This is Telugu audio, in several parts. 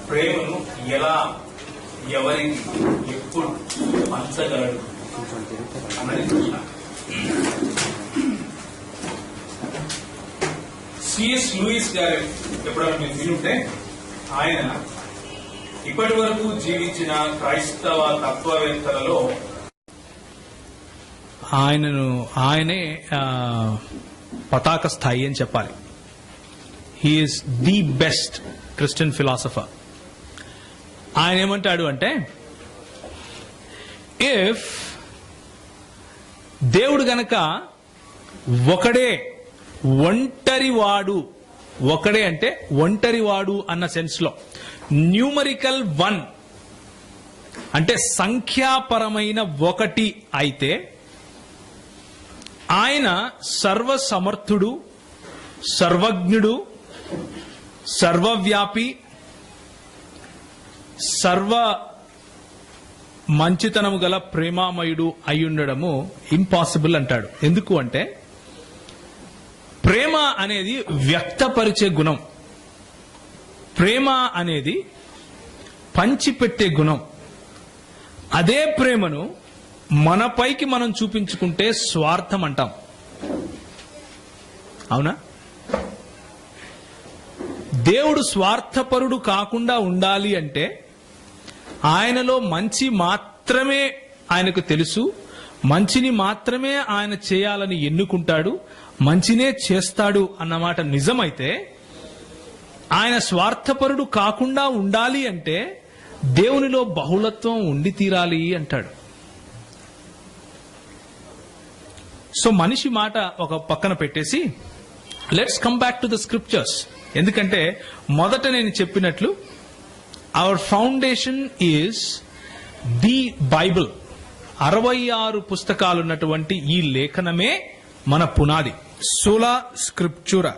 ప్రేమను ఎలా ఎవరికి ఎప్పుడు పంచగలడు అన్నది ప్రశ్న. సిఎస్ లూయిస్ గారు ఎప్పుడైనా మీరు వినుంటే ఆయన ఇప్పటి వరకు జీవించిన క్రైస్తవ తత్వవేత్తలలో ఆయనే పతాక స్థాయి అని చెప్పాలి. He is the best Christian philosopher. ఆయన ఏమంటాడు అంటే, ఇఫ్ దేవుడు గనక ఒకడే ఒకడే అంటే ఒంటరివాడు అన్న సెన్స్ లో న్యూమరికల్ 1 అంటే సంఖ్యాపరమైన 1 అయితే ఆయన సర్వసమర్థుడు, సర్వజ్ఞుడు, సర్వవ్యాపి, సర్వ మంచితనము గల ప్రేమామయుడు అయ్యుండడము ఇంపాసిబుల్ అంటాడు. ఎందుకు అంటే ప్రేమ అనేది వ్యక్తపరిచే గుణం, ప్రేమ అనేది పంచిపెట్టే గుణం. అదే ప్రేమను మనపైకి మనం చూపించుకుంటే స్వార్థం అంటాం. అవునా? దేవుడు స్వార్థపరుడు కాకుండా ఉండాలి అంటే ఆయనలో మంచి మాత్రమే ఆయనకు తెలుసు, మంచిని మాత్రమే ఆయన చేయాలని ఎన్నుకుంటాడు, మంచినే చేస్తాడు అన్నమాట నిజమైతే, ఆయన స్వార్థపరుడు కాకుండా ఉండాలి అంటే దేవునిలో బహుళత్వం ఉండి తీరాలి అంటాడు. సో మనిషి మాట ఒక పక్కన పెట్టేసి let's come back to the scriptures. ఎందుకంటే మొదట నేను చెప్పినట్లు our foundation is the Bible. 66 పుస్తకాలు ఉన్నటువంటి ఈ లేఖనమే మన పునాది, సోలా స్క్రిప్చురా.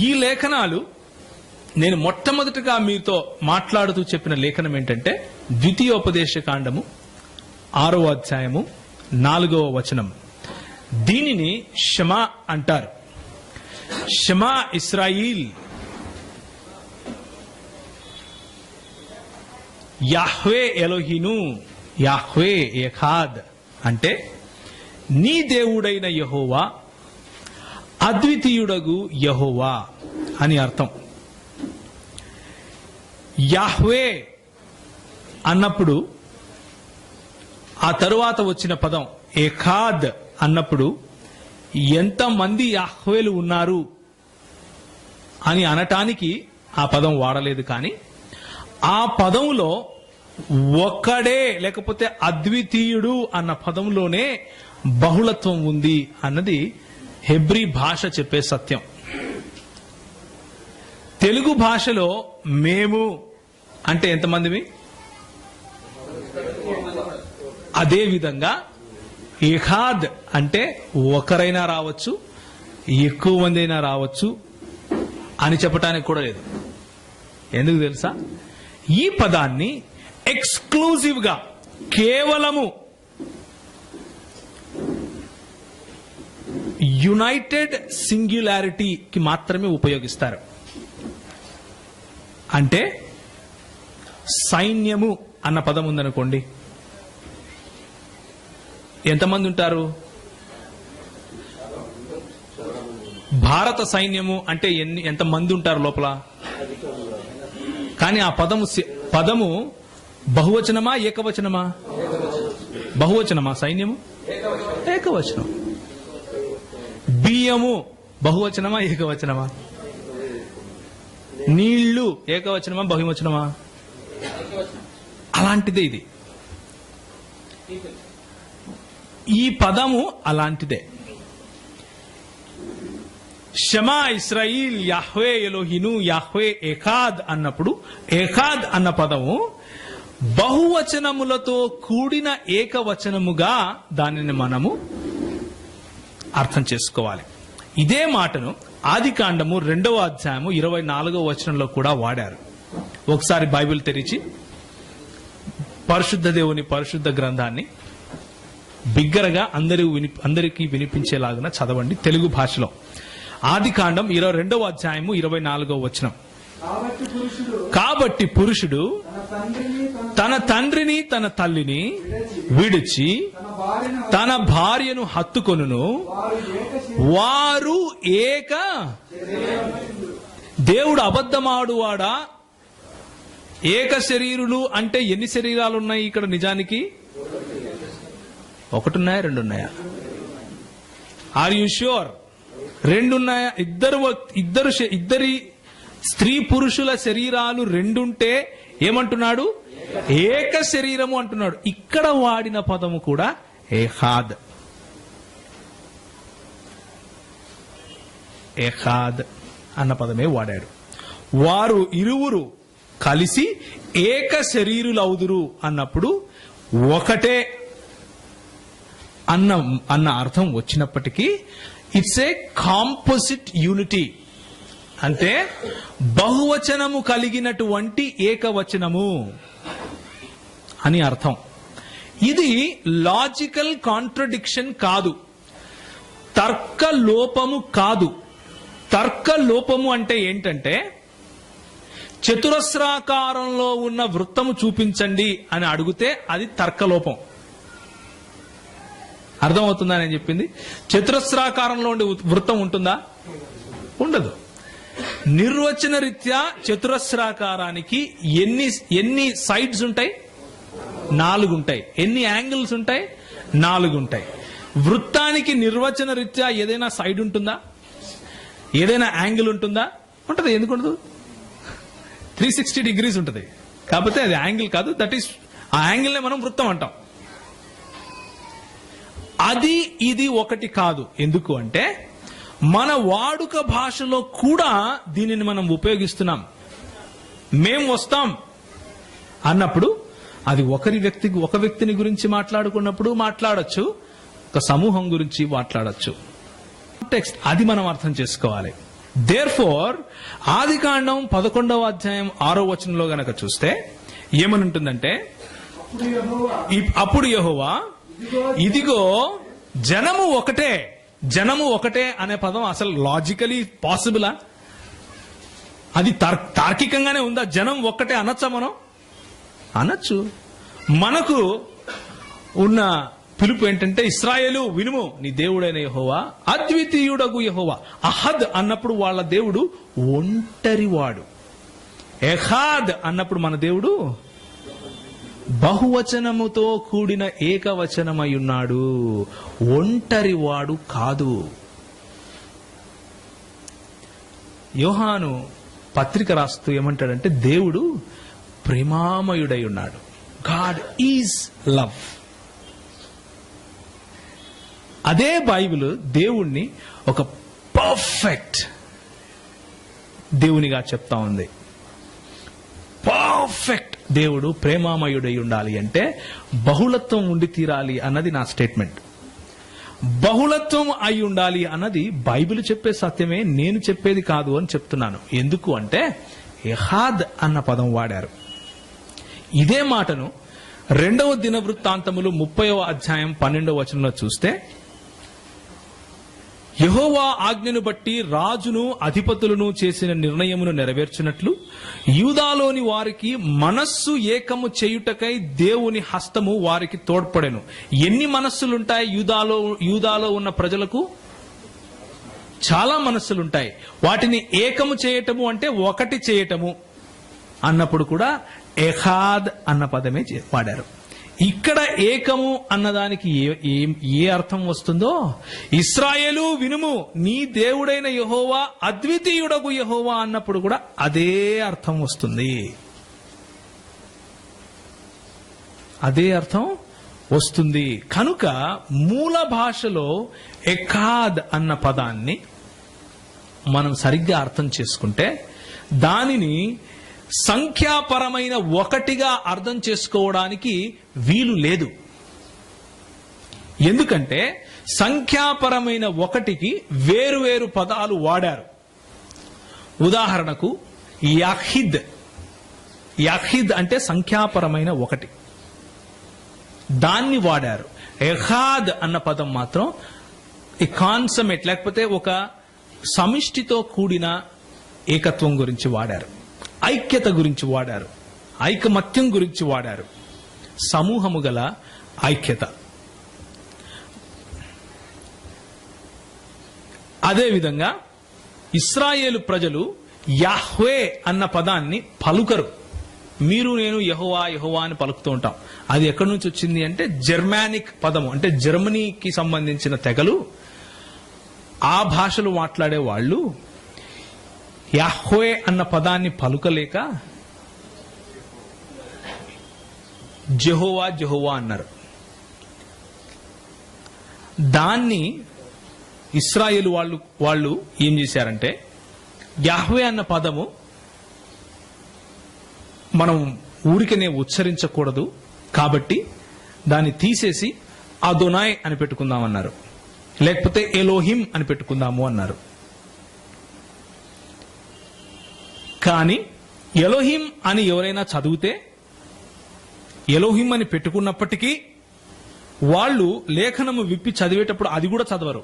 ఈ లేఖనాలు నేను మొట్టమొదటిగా మీతో మాట్లాడుతూ చెప్పిన లేఖనం ఏంటంటే ద్వితీయోపదేశ కాండము 6వ అధ్యాయము 4వ వచనం. దీనిని షమా అంటారు. షమా ఇస్రాయిల్, యాహ్వే ఎలోహిను, యాహ్వే ఎఖాద్ అంటే నీ దేవుడైన యెహోవా, అద్వితీయుడగు యెహోవా అని అర్థం. యాహ్వే అన్నప్పుడు ఆ తరువాత వచ్చిన పదం ఎఖాద్ అన్నప్పుడు ఎంతమంది యాహ్వేలు ఉన్నారు అని అనటానికి ఆ పదం వాడలేదు. కానీ ఆ పదంలో ఒక్కడే లేకపోతే అద్వితీయుడు అన్న పదంలోనే బహుళత్వం ఉంది అన్నది హెబ్రీ భాష చెప్పే సత్యం. తెలుగు భాషలో మేము అంటే ఎంతమందివి, అదే విధంగా ఎఖాద్ అంటే ఒకరైనా రావచ్చు, ఎక్కువ మంది అయినా రావచ్చు అని చెప్పటానికి కూడా లేదు. ఎందుకు తెలుసా? ఈ పదాన్ని ఎక్స్క్లూజివ్ గా కేవలము యునైటెడ్ సింగ్యులారిటీకి మాత్రమే ఉపయోగిస్తారు. అంటే సైన్యము అన్న పదం ఉందనుకోండి, ఎంతమంది ఉంటారు? భారత సైన్యము అంటే ఎంతమంది ఉంటారు లోపల? కానీ ఆ పదము బహువచనమా ఏకవచనమా? బహువచనమా సైన్యము? ఏకవచనం. బియ్యము బహువచనమా ఏకవచనమా? నీళ్లు ఏకవచనమా బహువచనమా? అలాంటిదే ఇది. ఈ పదము అలాంటిదే. షమా ఇస్రాయిల్, యాహ్వే ఎలోహిను, యాహ్వే ఎఖాద్ అన్నప్పుడు ఎఖాద్ అన్న పదము బహువచనములతో కూడిన ఏకవచనముగా దానిని మనము అర్థం చేసుకోవాలి. ఇదే మాటను ఆదికాండము 2వ అధ్యాయము 24వ వచనంలో కూడా వాడారు. ఒకసారి బైబిల్ తెరిచి పరిశుద్ధ దేవుని పరిశుద్ధ గ్రంథాన్ని బిగ్గరగా అందరికీ వినిపించేలాగా చదవండి తెలుగు భాషలో. ఆదికాండం 22వ అధ్యాయము 24వ వచనం. కాబట్టి పురుషుడు కాబట్టి పురుషుడు తన తండ్రిని తన తల్లిని విడిచి తన భార్యను తన భార్యను హత్తుకొనును, వారు ఏక దేవుడు అబద్ధమాడువాడా? ఏక శరీరులు అంటే ఎన్ని శరీరాలు ఉన్నాయి ఇక్కడ నిజానికి? ఒకటున్నాయా, రెండున్నాయా? Are you sure? రెండున్నాయా? ఇద్దరి స్త్రీ పురుషుల శరీరాలు రెండుంటే ఏమంటున్నాడు? ఏక శరీరము అంటున్నాడు. ఇక్కడ వాడిన పదము కూడా ఏహాద్. ఏహాద్ అన్న పదమే వాడాడు. వారు ఇరువురు కలిసి ఏక శరీరులవుదురు అన్నప్పుడు ఒకటే అన్న అర్థం వచ్చినప్పటికీ ఇట్స్ ఏ కాంపోజిట్ యూనిటీ, అంటే బహువచనము కలిగినటువంటి ఏకవచనము అని అర్థం. ఇది లాజికల్ కాంట్రడిక్షన్ కాదు, తర్క లోపము కాదు. తర్క లోపము అంటే ఏంటంటే, చతురస్రాకారంలో ఉన్న వృత్తము చూపించండి అని అడిగితే అది తర్కలోపం. అర్థమవుతుందా నేను చెప్పింది? చతురస్రాకారంలో ఉండే వృత్తం ఉంటుందా? ఉండదు. నిర్వచన రీత్యా చతురస్రాకారానికి ఎన్ని సైడ్స్ ఉంటాయి? 4 ఉంటాయి. ఎన్ని యాంగిల్స్ ఉంటాయి? 4 ఉంటాయి. వృత్తానికి నిర్వచన రీత్యా ఏదైనా సైడ్ ఉంటుందా? ఏదైనా యాంగిల్ ఉంటుందా? ఉంటది. ఎందుకుండదు? 360 degrees ఉంటుంది. కాకపోతే అది యాంగిల్ కాదు. దట్ ఈస్ ఆ యాంగిల్ నే మనం వృత్తం అంటాం. అది ఇది ఒకటి కాదు. ఎందుకు అంటే మన వాడుక భాషలో కూడా దీనిని మనం ఉపయోగిస్తున్నాం. మేం వస్తాం అన్నప్పుడు అది ఒక వ్యక్తిని గురించి మాట్లాడుకున్నప్పుడు మాట్లాడొచ్చు, ఒక సమూహం గురించి మాట్లాడొచ్చు. టెక్స్ట్ అది మనం అర్థం చేసుకోవాలి. దేర్ఫోర్ ఆదికాండం 11వ అధ్యాయం 6వ వచనంలో గనక చూస్తే ఏమని ఉంటుందంటే, అప్పుడు యెహోవా ఇదిగో జనము ఒకటే. జనము ఒకటే అనే పదం అసలు లాజికలీ పాసిబులా? అది తార్కికంగానే ఉందా? జనం ఒక్కటే అనొచ్చా మనం? అనొచ్చు. మనకు ఉన్న పిలుపు ఏంటంటే, ఇశ్రాయేలు వినుము, నీ దేవుడైన యెహోవా అద్వితీయుడగు యెహోవా. అహద్ అన్నప్పుడు వాళ్ళ దేవుడు ఒంటరివాడు. ఎహాద్ అన్నప్పుడు మన దేవుడు బహువచనముతో కూడిన ఏకవచనమై ఉన్నాడు, ఒంటరివాడు కాదు. యోహాను పత్రిక రాస్తూ ఏమంటాడంటే, దేవుడు ప్రేమామయుడై ఉన్నాడు. God is love. అదే బైబిల్ దేవుణ్ణి ఒక పర్ఫెక్ట్ దేవునిగా చెప్తా ఉంది. పర్ఫెక్ట్ దేవుడు ప్రేమామయుడై ఉండాలి అంటే బహుళత్వం ఉండి తీరాలి అన్నది నా స్టేట్మెంట్. బహుళత్వం అయి ఉండాలి అన్నది బైబిల్ చెప్పే సత్యమే, నేను చెప్పేది కాదు అని చెప్తున్నాను. ఎందుకు అంటే ఎహాద్ అన్న పదం వాడారు. ఇదే మాటను 2వ దినవృత్తాంతములు 30వ అధ్యాయం 12వ వచనంలో చూస్తే, యెహోవా ఆజ్ఞను బట్టి రాజును అధిపతులను చేసిన నిర్ణయమును నెరవేర్చినట్లు యూదాలోని వారికి మనస్సు ఏకము చేయుటకై దేవుని హస్తము వారికి తోడ్పడెను. ఎన్ని మనస్సులుంటాయి యూదాలో ఉన్న ప్రజలకు? చాలా మనస్సులుంటాయి. వాటిని ఏకము చేయటము అంటే ఒకటి చేయటము అన్నప్పుడు కూడా ఎహాద్ అన్న పదమే వాడారు. ఇక్కడ ఏకము అన్నదానికి ఏ అర్థం వస్తుందో, ఇశ్రాయేలు వినుము, నీ దేవుడైన యెహోవా అద్వితీయుడగు యెహోవా అన్నప్పుడు కూడా అదే అర్థం వస్తుంది. అదే అర్థం వస్తుంది. కనుక మూల భాషలో ఎకాద్ అన్న పదాన్ని మనం సరిగ్గా అర్థం చేసుకుంటే దానిని సంఖ్యాపరమైన ఒకటిగా అర్థం చేసుకోవడానికి వీలు లేదు. ఎందుకంటే సంఖ్యాపరమైన ఒకటికి వేరువేరు పదాలు వాడారు. ఉదాహరణకు యాహిద్. యాహిద్ అంటే సంఖ్యాపరమైన ఒకటి, దాన్ని వాడారు. ఎహాద్ అన్న పదం మాత్రం ఈ కాన్సమేట్ లేకపోతే ఒక సమిష్టితో కూడిన ఏకత్వం గురించి వాడారు. ఐక్యత గురించి వాడారు, ఐకమత్యం గురించి వాడారు, సమూహము గల ఐక్యత. అదేవిధంగా ఇశ్రాయేలు ప్రజలు యాహ్వే అన్న పదాన్ని పలుకరు. మీరు నేను యెహోవా యెహోవా అని పలుకుతూ ఉంటాం. అది ఎక్కడి నుంచి వచ్చింది అంటే జర్మానిక్ పదము, అంటే జర్మనీకి సంబంధించిన తెగలు, ఆ భాషలు మాట్లాడే వాళ్ళు యాహ్వే అన్న పదాన్ని పలుకలేక జెహోవా జెహోవా అన్నారు. దాన్ని ఇశ్రాయేలు వాళ్ళు ఏం చేశారంటే, యాహ్వే అన్న పదము మనం ఊరికనే ఉచ్చరించకూడదు కాబట్టి దాన్ని తీసేసి అదోనాయ్ అని పెట్టుకుందామన్నారు, లేకపోతే ఎలోహిం అని పెట్టుకుందాము అన్నారు. కానీ ఎలోహిం అని ఎవరైనా చదివితే, ఎలోహిం అని పెట్టుకున్నప్పటికీ వాళ్ళు లేఖనము విప్పి చదివేటప్పుడు అది కూడా చదవరు.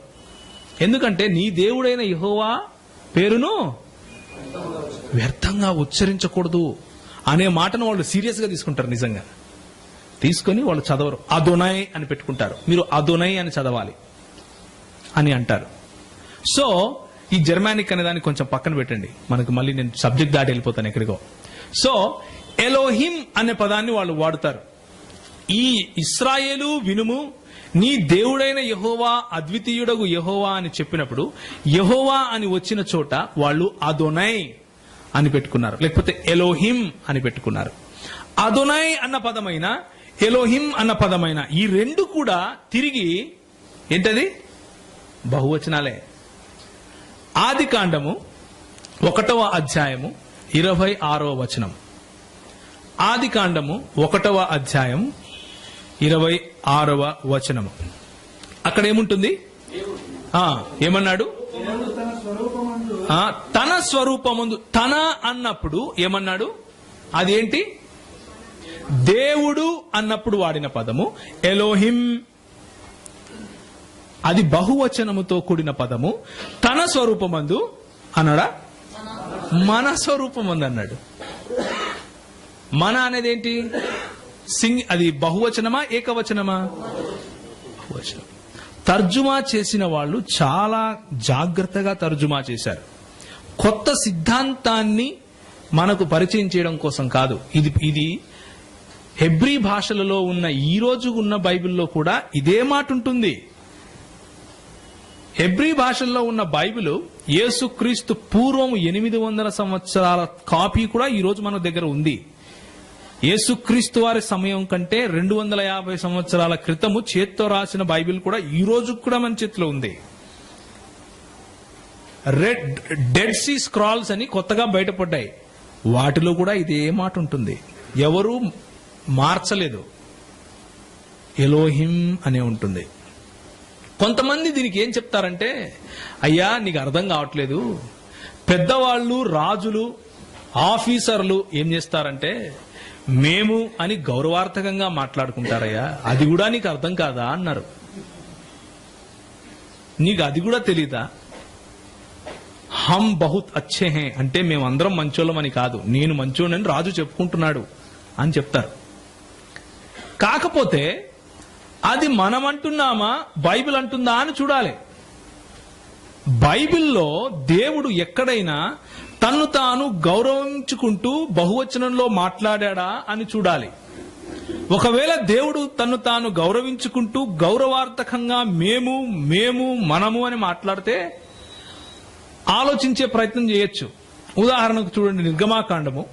ఎందుకంటే నీ దేవుడైన యెహోవా పేరును వ్యర్థంగా ఉచ్చరించకూడదు అనే మాటను వాళ్ళు సీరియస్ గా తీసుకుంటారు. నిజంగా తీసుకొని వాళ్ళు చదవరు, అదోనాయ్ అని పెట్టుకుంటారు. మీరు అదోనాయ్ అని చదవాలి అని అంటారు. సో ఈ జర్మానిక్ అనే దాన్ని కొంచెం పక్కన పెట్టండి, మనకు మళ్ళీ నేను సబ్జెక్ట్ దాటి వెళ్ళిపోతాను ఎక్కడికో. సో ఎలోహిం అనే పదాన్ని వాళ్ళు వాడుతారు. ఈ ఇశ్రాయేలు వినుము, నీ దేవుడైన యెహోవా అద్వితీయుడగు యెహోవా అని చెప్పినప్పుడు యెహోవా అని వచ్చిన చోట వాళ్ళు అదోనై అని పెట్టుకున్నారు, లేకపోతే ఎలోహిం అని పెట్టుకున్నారు. అదోనై అన్న పదమైన ఎలోహిం అన్న పదమైన ఈ రెండు కూడా తిరిగి ఏంటది? బహువచనాలే. ఆది కాండము 1వ అధ్యాయము 26వ వచనం. ఆది కాండము 1వ అధ్యాయం 26వ వచనము. అక్కడ ఏముంటుంది? ఏమన్నాడు? తన స్వరూపమందు తన స్వరూపమందు. తన అన్నప్పుడు ఏమన్నాడు? అదేంటి? దేవుడు అన్నప్పుడు వాడిన పదము ఎలోహిం. అది బహువచనముతో కూడిన పదము. తన స్వరూపమందు అన్నాడా? మన స్వరూపమందు అన్నాడు. మన అనేది ఏంటి? అది బహువచనమా ఏకవచనమా? బహువచనం. తర్జుమా చేసిన వాళ్ళు చాలా జాగ్రత్తగా తర్జుమా చేశారు. కొత్త సిద్ధాంతాన్ని మనకు పరిచయం చేయడం కోసం కాదు. ఇది హెబ్రీ భాషలలో ఉన్న ఈ రోజు ఉన్న బైబిల్లో కూడా ఇదే మాట ఉంటుంది. హెబ్రీ భాషల్లో ఉన్న బైబిల్ యేసుక్రీస్తు పూర్వం 800 సంవత్సరాల కాపీ కూడా ఈ రోజు మన దగ్గర ఉంది. యేసుక్రీస్తు వారి సమయం కంటే 250 సంవత్సరాల క్రితము చేత్తో రాసిన బైబిల్ కూడా ఈ రోజు కూడా మన చేతిలో ఉంది. డెడ్ సీ స్క్రాల్స్ అని కొత్తగా బయటపడ్డాయి. వాటిలో కూడా ఇదే మాట ఉంటుంది. ఎవరు మార్చలేదు. ఎలోహిం అనే ఉంటుంది. కొంతమంది దీనికి ఏం చెప్తారంటే, అయ్యా నీకు అర్థం కావట్లేదు, పెద్దవాళ్ళు, రాజులు, ఆఫీసర్లు ఏం చేస్తారంటే మేము అని గౌరవార్థకంగా మాట్లాడుకుంటారయ్యా, అది కూడా నీకు అర్థం కాదా అన్నారు. నీకు అది కూడా తెలీదా? హమ్ బహుత్ అచ్చే హే అంటే మేమందరం మంచోళ్ళం అని కాదు, నేను మంచోడని రాజు చెప్పుకుంటున్నాడు అని చెప్తారు. కాకపోతే అది మనం అంటున్నామా బైబిల్ అంటుందా అని చూడాలి. బైబిల్లో దేవుడు ఎక్కడైనా తన్ను తాను గౌరవించుకుంటూ బహువచనంలో మాట్లాడా అని చూడాలి. ఒకవేళ దేవుడు తన్ను తాను గౌరవించుకుంటూ గౌరవార్థకంగా మేము మేము మనము అని మాట్లాడితే ఆలోచించే ప్రయత్నం చేయొచ్చు. ఉదాహరణకు చూడండి, నిర్గమాకాండము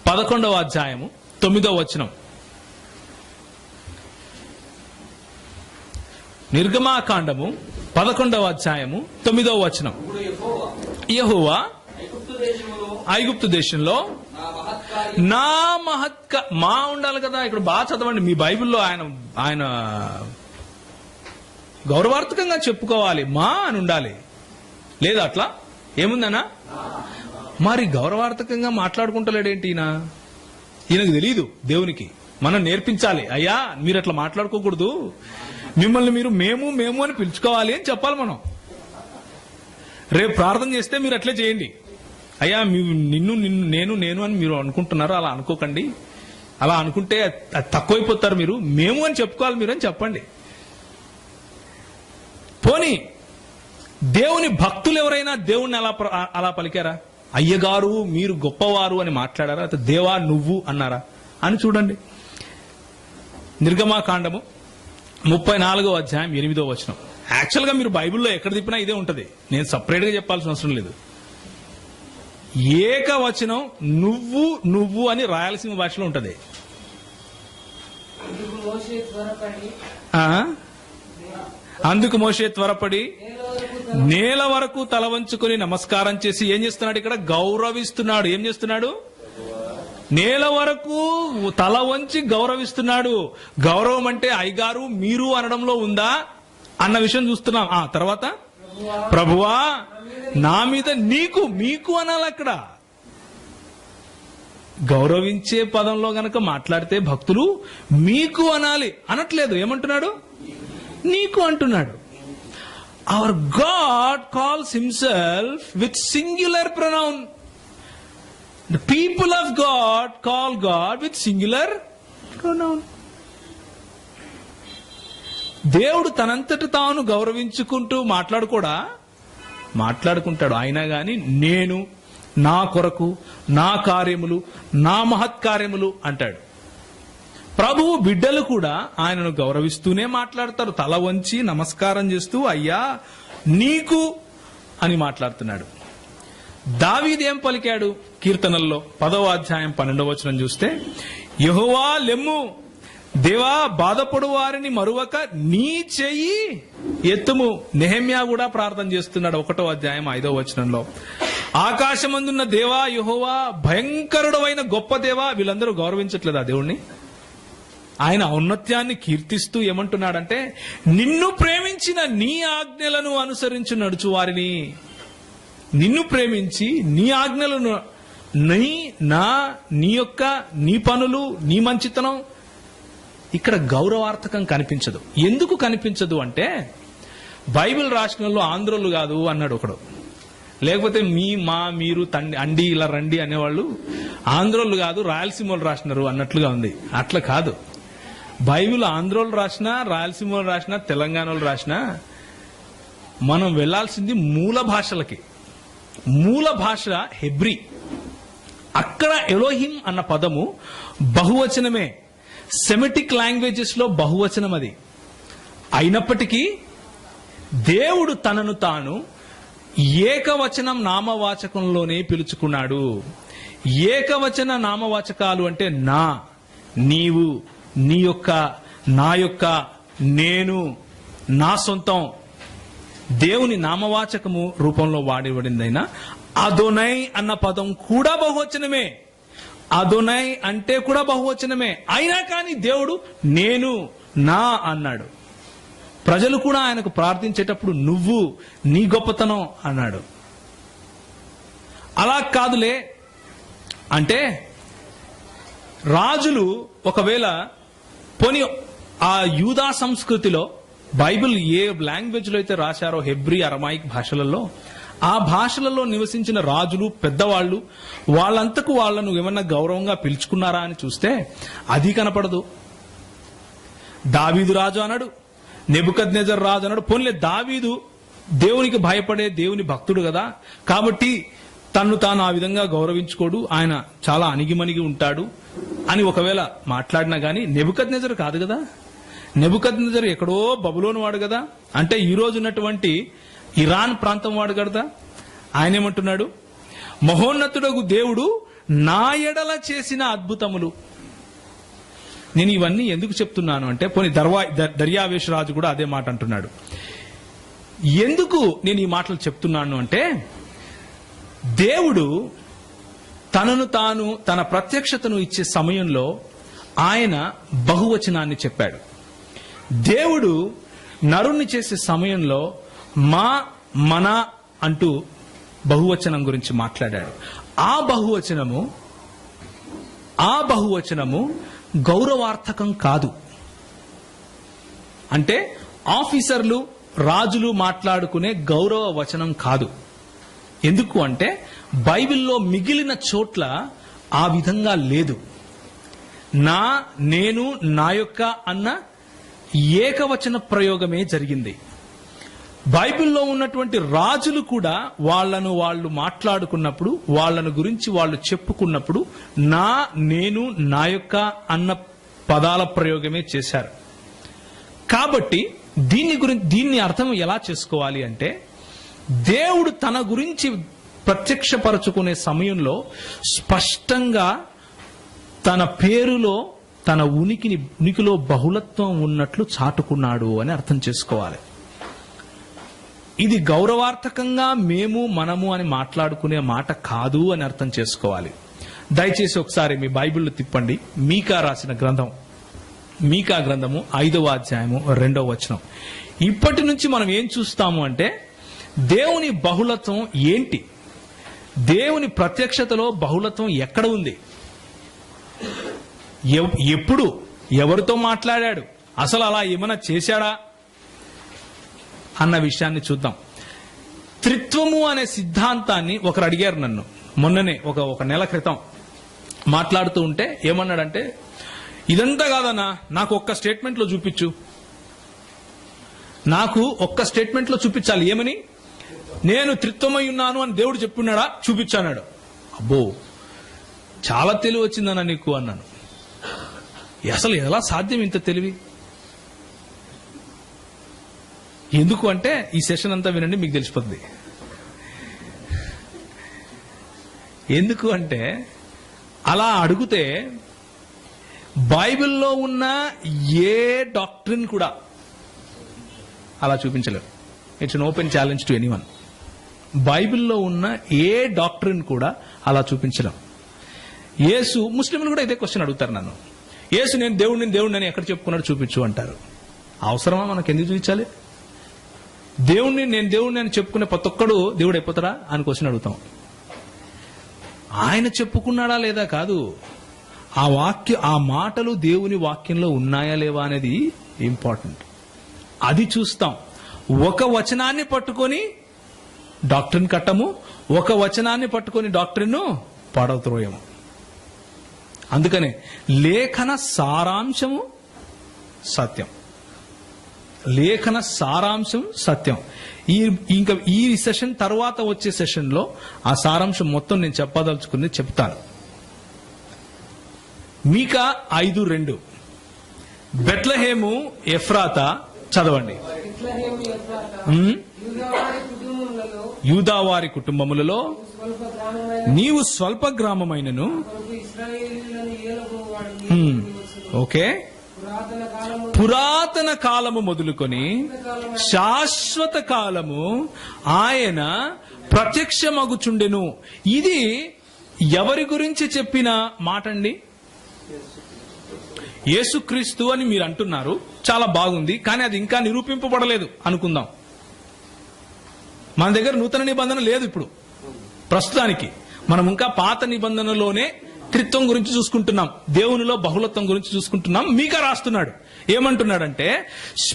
11వ అధ్యాయము 9వ వచనం. నిర్గమాకాండము 11వ అధ్యాయము 9వ వచనం. యెహోవా ఐగుప్తు దేశంలో నా మా ఉండాలి కదా. ఇక్కడ బాగా చదవండి మీ బైబిల్లో. ఆయన గౌరవార్థకంగా చెప్పుకోవాలి, మా అని ఉండాలి. లేదా అట్లా ఏముందనా? మరి గౌరవార్థకంగా మాట్లాడుకుంటలేడేంటి ఈయనకు తెలీదు. దేవునికి మనం నేర్పించాలి. అయ్యా మీరు అట్లా మాట్లాడుకోకూడదు, మిమ్మల్ని మీరు మేము మేము అని పిలుచుకోవాలి అని చెప్పాలి మనం. రేపు ప్రార్థన చేస్తే మీరు అట్లే చేయండి. అయ్యా నిన్ను నేను అని మీరు అనుకుంటున్నారు, అలా అనుకోకండి. అలా అనుకుంటే అది తక్కువైపోతారు మీరు. మేము అని చెప్పుకోవాలి మీరు అని చెప్పండి. పోనీ దేవుని భక్తులు ఎవరైనా దేవుణ్ణి అలా పలికారా? అయ్యగారు మీరు గొప్పవారు అని మాట్లాడారా? అయితే దేవా నువ్వు అన్నారా అని చూడండి. నిర్గమాకాండము 34వ అధ్యాయం 8వ వచనం. యాక్చువల్ గా మీరు బైబిల్లో ఎక్కడ తిప్పినా ఇదే ఉంటది, నేను సపరేట్ గా చెప్పాల్సిన అవసరం లేదు. ఏకవచనం నువ్వు అని రాయలసీమ భాషలో ఉంటది. అందుకు మోషే త్వరపడి నేల వరకు తల వంచుకొని నమస్కారం చేసి ఏం చేస్తున్నాడు? ఇక్కడ గౌరవిస్తున్నాడు. ఏం చేస్తున్నాడు? నేల వరకు తల వంచి గౌరవిస్తున్నాడు. గౌరవం అంటే అయ్యగారు మీరు అనడంలో ఉందా అన్న విషయం చూస్తున్నాం. తర్వాత ప్రభువా నా మీద మీకు అనాలి. అక్కడ గౌరవించే పదంలో గనక మాట్లాడితే భక్తులు మీకు అనాలి అనట్లేదు. ఏమంటున్నాడు? నీకు అంటున్నాడు. Hour God calls himself with singular pronoun. The people of God call God with singular pronoun. దేవుడు తనంతట తాను గౌరవించుకుంటూ మాట్లాడుకుంటాడు. అయినా గాని నేను, నా కొరకు, నా కార్యములు, నా మహత్కార్యములు అంటాడు. ప్రభువు బిడ్డలు కూడా ఆయనను గౌరవిస్తూనే మాట్లాడతారు. తల వంచి నమస్కారం చేస్తూ అయ్యా నీకు అని మాట్లాడుతున్నాడు. దావీదు ఏం పలికాడు? కీర్తనల్లో 10వ అధ్యాయం 12వ వచనం చూస్తే, యెహోవా లెమ్ము, దేవా బాధపడు వారిని మరువక నీ చెయ్యి ఎత్తుము. నెహెమ్యా కూడా ప్రార్థన చేస్తున్నాడు 1వ అధ్యాయం 5వ వచనంలో. ఆకాశమందున్న దేవా యెహోవా, భయంకరుడవైన గొప్ప దేవా. వీళ్ళందరూ గౌరవించట్లేదు ఆ దేవుణ్ణి. ఆయన ఔన్నత్యాన్ని కీర్తిస్తూ ఏమంటున్నాడంటే, నిన్ను ప్రేమించిన నీ ఆజ్ఞలను అనుసరించి నడుచు వారిని. నిన్ను ప్రేమించి నీ ఆజ్ఞలను నీ పనులు, నీ మంచితనం ఇక్కడ గౌరవార్థకం కనిపించదు. ఎందుకు కనిపించదు అంటే, బైబిల్ రాసిన ఆంధ్రోళ్ళు కాదు అన్నాడు ఒకడు. లేకపోతే మీరు అండి ఇలా రండి అనేవాళ్ళు ఆంధ్రోళ్ళు కాదు రాయలసీమలు రాసినారు అన్నట్లుగా ఉంది. అట్లా కాదు. బైబిల్ ఆంధ్రోళ్ళు రాసినా, రాయలసీమలు రాసినా, తెలంగాణలో రాసినా మనం వెళ్లాల్సింది మూల భాషలకి. మూల భాష హెబ్రీ. అక్కడ ఎలోహిం అన్న పదము బహువచనమే. సెమిటిక్ లాంగ్వేజెస్ లో బహువచనం అది. అయినప్పటికీ దేవుడు తనను తాను ఏకవచనం నామవాచకంలోనే పిలుచుకున్నాడు. ఏకవచన నామవాచకాలు అంటే నా, నీవు, నీ యొక్క, నా యొక్క, నేను, నా సొంతం. దేవుని నామవాచకము రూపంలో వాడబడిందైనా అదోనై అన్న పదం కూడా బహువచనమే. అదోనై అంటే కూడా బహువచనమే. అయినా కానీ దేవుడు నేను, నా అన్నాడు. ప్రజలు కూడా ఆయనకు ప్రార్థించేటప్పుడు నువ్వు, నీ గొప్పతనం అన్నాడు. అలా కాదులే అంటే, రాజులు ఒకవేళ పోనీ ఆ యూదా సంస్కృతిలో బైబిల్ ఏ లాంగ్వేజ్ లో అయితే రాశారో, హెబ్రీ, అరమాయిక్ భాషలలో, ఆ భాషలలో నివసించిన రాజులు, పెద్దవాళ్లు, వాళ్ళంతకు వాళ్లను ఏమన్నా గౌరవంగా పిలుచుకున్నారా అని చూస్తే అది కనపడదు. దావీదు రాజు అన్నాడు, నెబుకద్నెజర్ రాజు అన్నాడు. పోన్లే, దావీదు దేవునికి భయపడే దేవుని భక్తుడు కదా, కాబట్టి తన్ను తాను ఆ విధంగా గౌరవించుకోడు, ఆయన చాలా అణిగిమణిగి ఉంటాడు అని ఒకవేళ మాట్లాడినా గాని నెబుకద్నెజర్ కాదు కదా. నెబుకద్నెజర్ ఎక్కడో బబులోను వాడు కదా, అంటే ఈ రోజు ఉన్నటువంటి ఇరాన్ ప్రాంతం వాడు కదా. ఆయన ఏమంటున్నాడు? మహోన్నతుడగు దేవుడు నా ఎడల చేసిన అద్భుతములు. నేను ఇవన్నీ ఎందుకు చెప్తున్నాను అంటే, పోనీ దర్యావేష్ రాజు కూడా అదే మాట అంటున్నాడు. ఎందుకు నేను ఈ మాటలు చెప్తున్నాను అంటే, దేవుడు తనను తాను, తన ప్రత్యక్షతను ఇచ్చే సమయంలో ఆయన బహువచనాన్ని చెప్పాడు. దేవుడు నరుణ్ణి చేసే సమయంలో మా, మన అంటూ బహువచనం గురించి మాట్లాడాడు. ఆ బహువచనము గౌరవార్థకం కాదు. అంటే ఆఫీసర్లు, రాజులు మాట్లాడుకునే గౌరవ వచనం కాదు. ఎందుకు అంటే బైబిల్లో మిగిలిన చోట్ల ఆ విధంగా లేదు. నేను నా యొక్క అన్న ఏకవచన ప్రయోగమే జరిగింది. బైబిల్లో ఉన్నటువంటి రాజులు కూడా వాళ్ళను వాళ్ళు మాట్లాడుకున్నప్పుడు, వాళ్ళను గురించి వాళ్ళు చెప్పుకున్నప్పుడు నేను నా యొక్క అన్న పదాల ప్రయోగమే చేశారు. కాబట్టి దీన్ని అర్థం ఎలా చేసుకోవాలి అంటే, దేవుడు తన గురించి ప్రత్యక్షపరచుకునే సమయంలో స్పష్టంగా తన పేరులో తన ఉనికిలో బహుళత్వం ఉన్నట్లు చాటుకున్నాడు అని అర్థం చేసుకోవాలి. ఇది గౌరవార్థకంగా మనము అని మాట్లాడుకునే మాట కాదు అని అర్థం చేసుకోవాలి. దయచేసి ఒకసారి మీ బైబిల్ తిప్పండి. మీకా రాసిన గ్రంథం, మీకా గ్రంథము 5వ అధ్యాయము 2వ వచనం. ఇప్పటి నుంచి మనం ఏం చూస్తాము అంటే, దేవుని బహుళత్వం ఏంటి, దేవుని ప్రత్యక్షతలో బహుళత్వం ఎక్కడ ఉంది, ఎప్పుడు ఎవరితో మాట్లాడాడు, అసలు అలా ఏమైనా చేశాడా అన్న విషయాన్ని చూద్దాం. త్రిత్వము అనే సిద్ధాంతాన్ని ఒకరు అడిగారు నన్ను మొన్ననే, ఒక నెల క్రితం మాట్లాడుతూ ఉంటే. ఏమన్నాడంటే, ఇదంతా కాదన్నా, నాకు ఒక్క స్టేట్మెంట్ లో చూపించు, నాకు ఒక్క స్టేట్మెంట్ లో చూపించాలి. ఏమని? నేను త్రిత్వమై ఉన్నాను అని దేవుడు చెప్పున్నాడా, చూపించాడు. అబ్బో, చాలా తెలివి వచ్చిందన్న నీకు అన్నాను. అసలు ఎలా సాధ్యం ఇంత తెలివి? ఎందుకు అంటే, ఈ సెషన్ అంతా వినండి, మీకు తెలిసిపోతుంది. ఎందుకు అంటే, అలా అడిగితే బైబిల్లో ఉన్న ఏ డాక్ట్రిన్ కూడా అలా చూపించలేరు. It's an open challenge to anyone. బైబిల్లో ఉన్న ఏ డాక్ట్రిన్ కూడా అలా చూపించలేం. యేసు, ముస్లింలు కూడా ఇదే క్వశ్చన్ అడుగుతారు నన్ను. యేసు నేను దేవుడిని అని ఎక్కడ చెప్పుకున్నాడు చూపించు అంటారు. అవసరమా మనకు? ఎందుకు చూపించాలి? నేను దేవుడిని అని చెప్పుకునే ప్రతి ఒక్కడు దేవుడు అయిపోతారా అని క్వశ్చన్ అడుగుతాం. ఆయన చెప్పుకున్నాడా లేదా కాదు, ఆ మాటలు దేవుని వాక్యంలో ఉన్నాయా లేవా అనేది ఇంపార్టెంట్. అది చూస్తాం. ఒక వచనాన్ని పట్టుకొని డాక్టరీన్ కట్టము, ఒక వచనాన్ని పట్టుకొని డాక్టరీన్ పడత్రోయము. అందుకనే లేఖన సారాంశము సత్యం, లేఖన సారాంశం సత్యం. ఇంకా ఈ సెషన్ తర్వాత వచ్చే సెషన్ లో ఆ సారాంశం మొత్తం నేను చెప్పదలుచుకుని చెప్తాను. మీకా 5:2 బెత్లెహేము ఎఫ్రాతా చదవండి. యూదావారి కుటుంబములలో నీవు స్వల్ప గ్రామమైనను. ఓకే, పురాతన కాలము మొదలుకొని శాశ్వత కాలము ఆయన ప్రత్యక్షమగుచుండెను. ఇది ఎవరి గురించి చెప్పిన మాట అండి? యేసుక్రీస్తు అని మీరు అంటున్నారు, చాలా బాగుంది, కానీ అది ఇంకా నిరూపింపబడలేదు అనుకుందాం. మన దగ్గర నూతన నిబంధన లేదు ఇప్పుడు ప్రస్తుతానికి. మనం ఇంకా పాత నిబంధనలోనే త్రిత్వం గురించి చూసుకుంటున్నాం, దేవునిలో బహుళత్వం గురించి చూసుకుంటున్నాం. మీకా రాస్తున్నాడు, ఏమంటున్నాడంటే,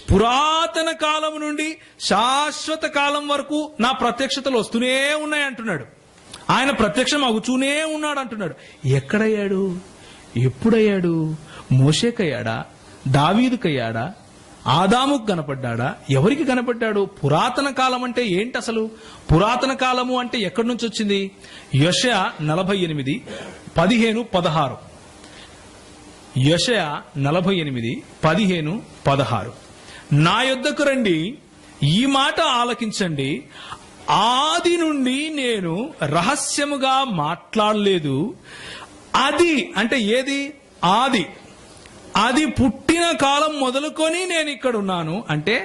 పురాతన కాలం నుండి శాశ్వత కాలం వరకు నా ప్రత్యక్షతలు వస్తూనే ఉన్నాయి అంటున్నాడు. ఆయన ప్రత్యక్షం అగుతూనే ఉన్నాడు అంటున్నాడు. ఎక్కడయ్యాడు? ఎప్పుడయ్యాడు? మోషేకయ్యాడా? దావీదుకయ్యాడా? ఆదాముకు కనపడ్డాడా? ఎవరికి కనపడ్డాడు? పురాతన కాలం అంటే ఏంటి అసలు? పురాతన కాలము అంటే ఎక్కడి నుంచి వచ్చింది? యెషయా 48:15-16. యెషయా 48:15-16. నా యొద్దకు రండి, ఈ మాట ఆలకించండి. ఆది నుండి నేను రహస్యముగా మాట్లాడలేదు. అది అంటే ఏది? అది పుట్టిన కాలం మొదలుకొని నేను ఇక్కడ ఉన్నాను. అంటే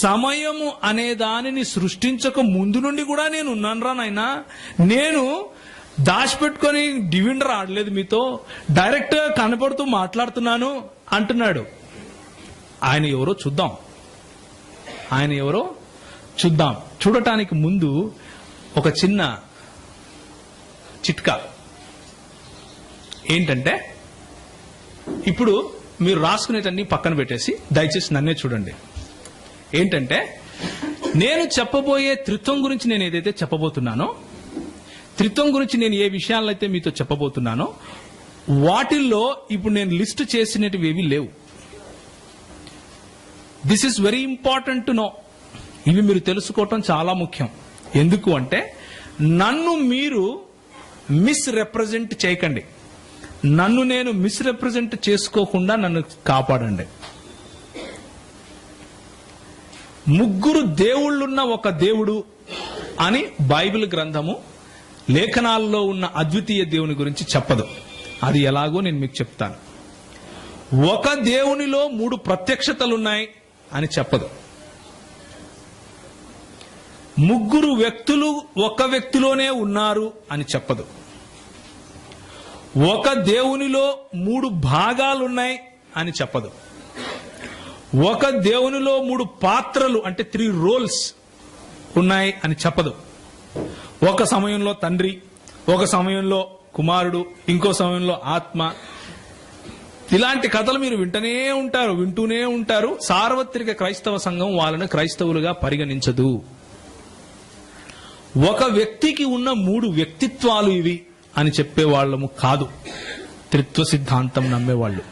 సమయము అనే దానిని సృష్టించక ముందు నుండి కూడా నేను ఉన్నాను రా నాయనా. నేను దాచిపెట్టుకొని డివిండర్ ఆడలేదు, మీతో డైరెక్ట్ గా కనపడుతూ మాట్లాడుతున్నాను అంటున్నాడు. ఆయన ఎవరో చూద్దాం. చూడటానికి ముందు ఒక చిన్న చిట్కా ఏంటంటే, ఇప్పుడు మీరు రాసుకునేటన్ని పక్కన పెట్టేసి దయచేసి నన్నే చూడండి. ఏంటంటే, నేను చెప్పబోయే త్రిత్వం గురించి నేను ఏదైతే చెప్పబోతున్నానో, త్రిత్వం గురించి నేను ఏ విషయాలైతే మీతో చెప్పబోతున్నానో వాటిల్లో ఇప్పుడు నేను లిస్ట్ చేసినవి ఏవి లేవు. This is very important to know. ఇవి మీరు తెలుసుకోవటం చాలా ముఖ్యం. ఎందుకు అంటే నన్ను మీరు మిస్రెప్రజెంట్ చేయకండి. నన్ను నేను మిస్రెప్రజెంట్ చేసుకోకుండా నన్ను కాపాడండి. ముగ్గురు దేవుళ్ళున్న ఒక దేవుడు అని బైబిల్ గ్రంథము లేఖనాల్లో ఉన్న అద్వితీయ దేవుని గురించి చెప్పదు. అది ఎలాగో నేను మీకు చెప్తాను. ఒక దేవునిలో 3 ప్రత్యక్షతలున్నాయి అని చెప్పదు. ముగ్గురు వ్యక్తులు ఒక వ్యక్తిలోనే ఉన్నారు అని చెప్పదు. ఒక దేవునిలో 3 భాగాలున్నాయి అని చెప్పదు. ఒక దేవునిలో 3 పాత్రలు అంటే 3 రోల్స్ ఉన్నాయి అని చెప్పదు. ఒక సమయంలో తండ్రి, ఒక సమయంలో కుమారుడు, ఇంకో సమయంలో ఆత్మ. ఇలాంటి కథలు మీరు వింటూనే ఉంటారు. సార్వత్రిక క్రైస్తవ సంఘం వాళ్ళని క్రైస్తవులుగా పరిగణించదు. ఒక వ్యక్తికి ఉన్న 3 వ్యక్తిత్వాలు ఇవి అని చెప్పేవాళ్ళము కాదు త్రిత్వ సిద్ధాంతం నమ్మేవాళ్ళు.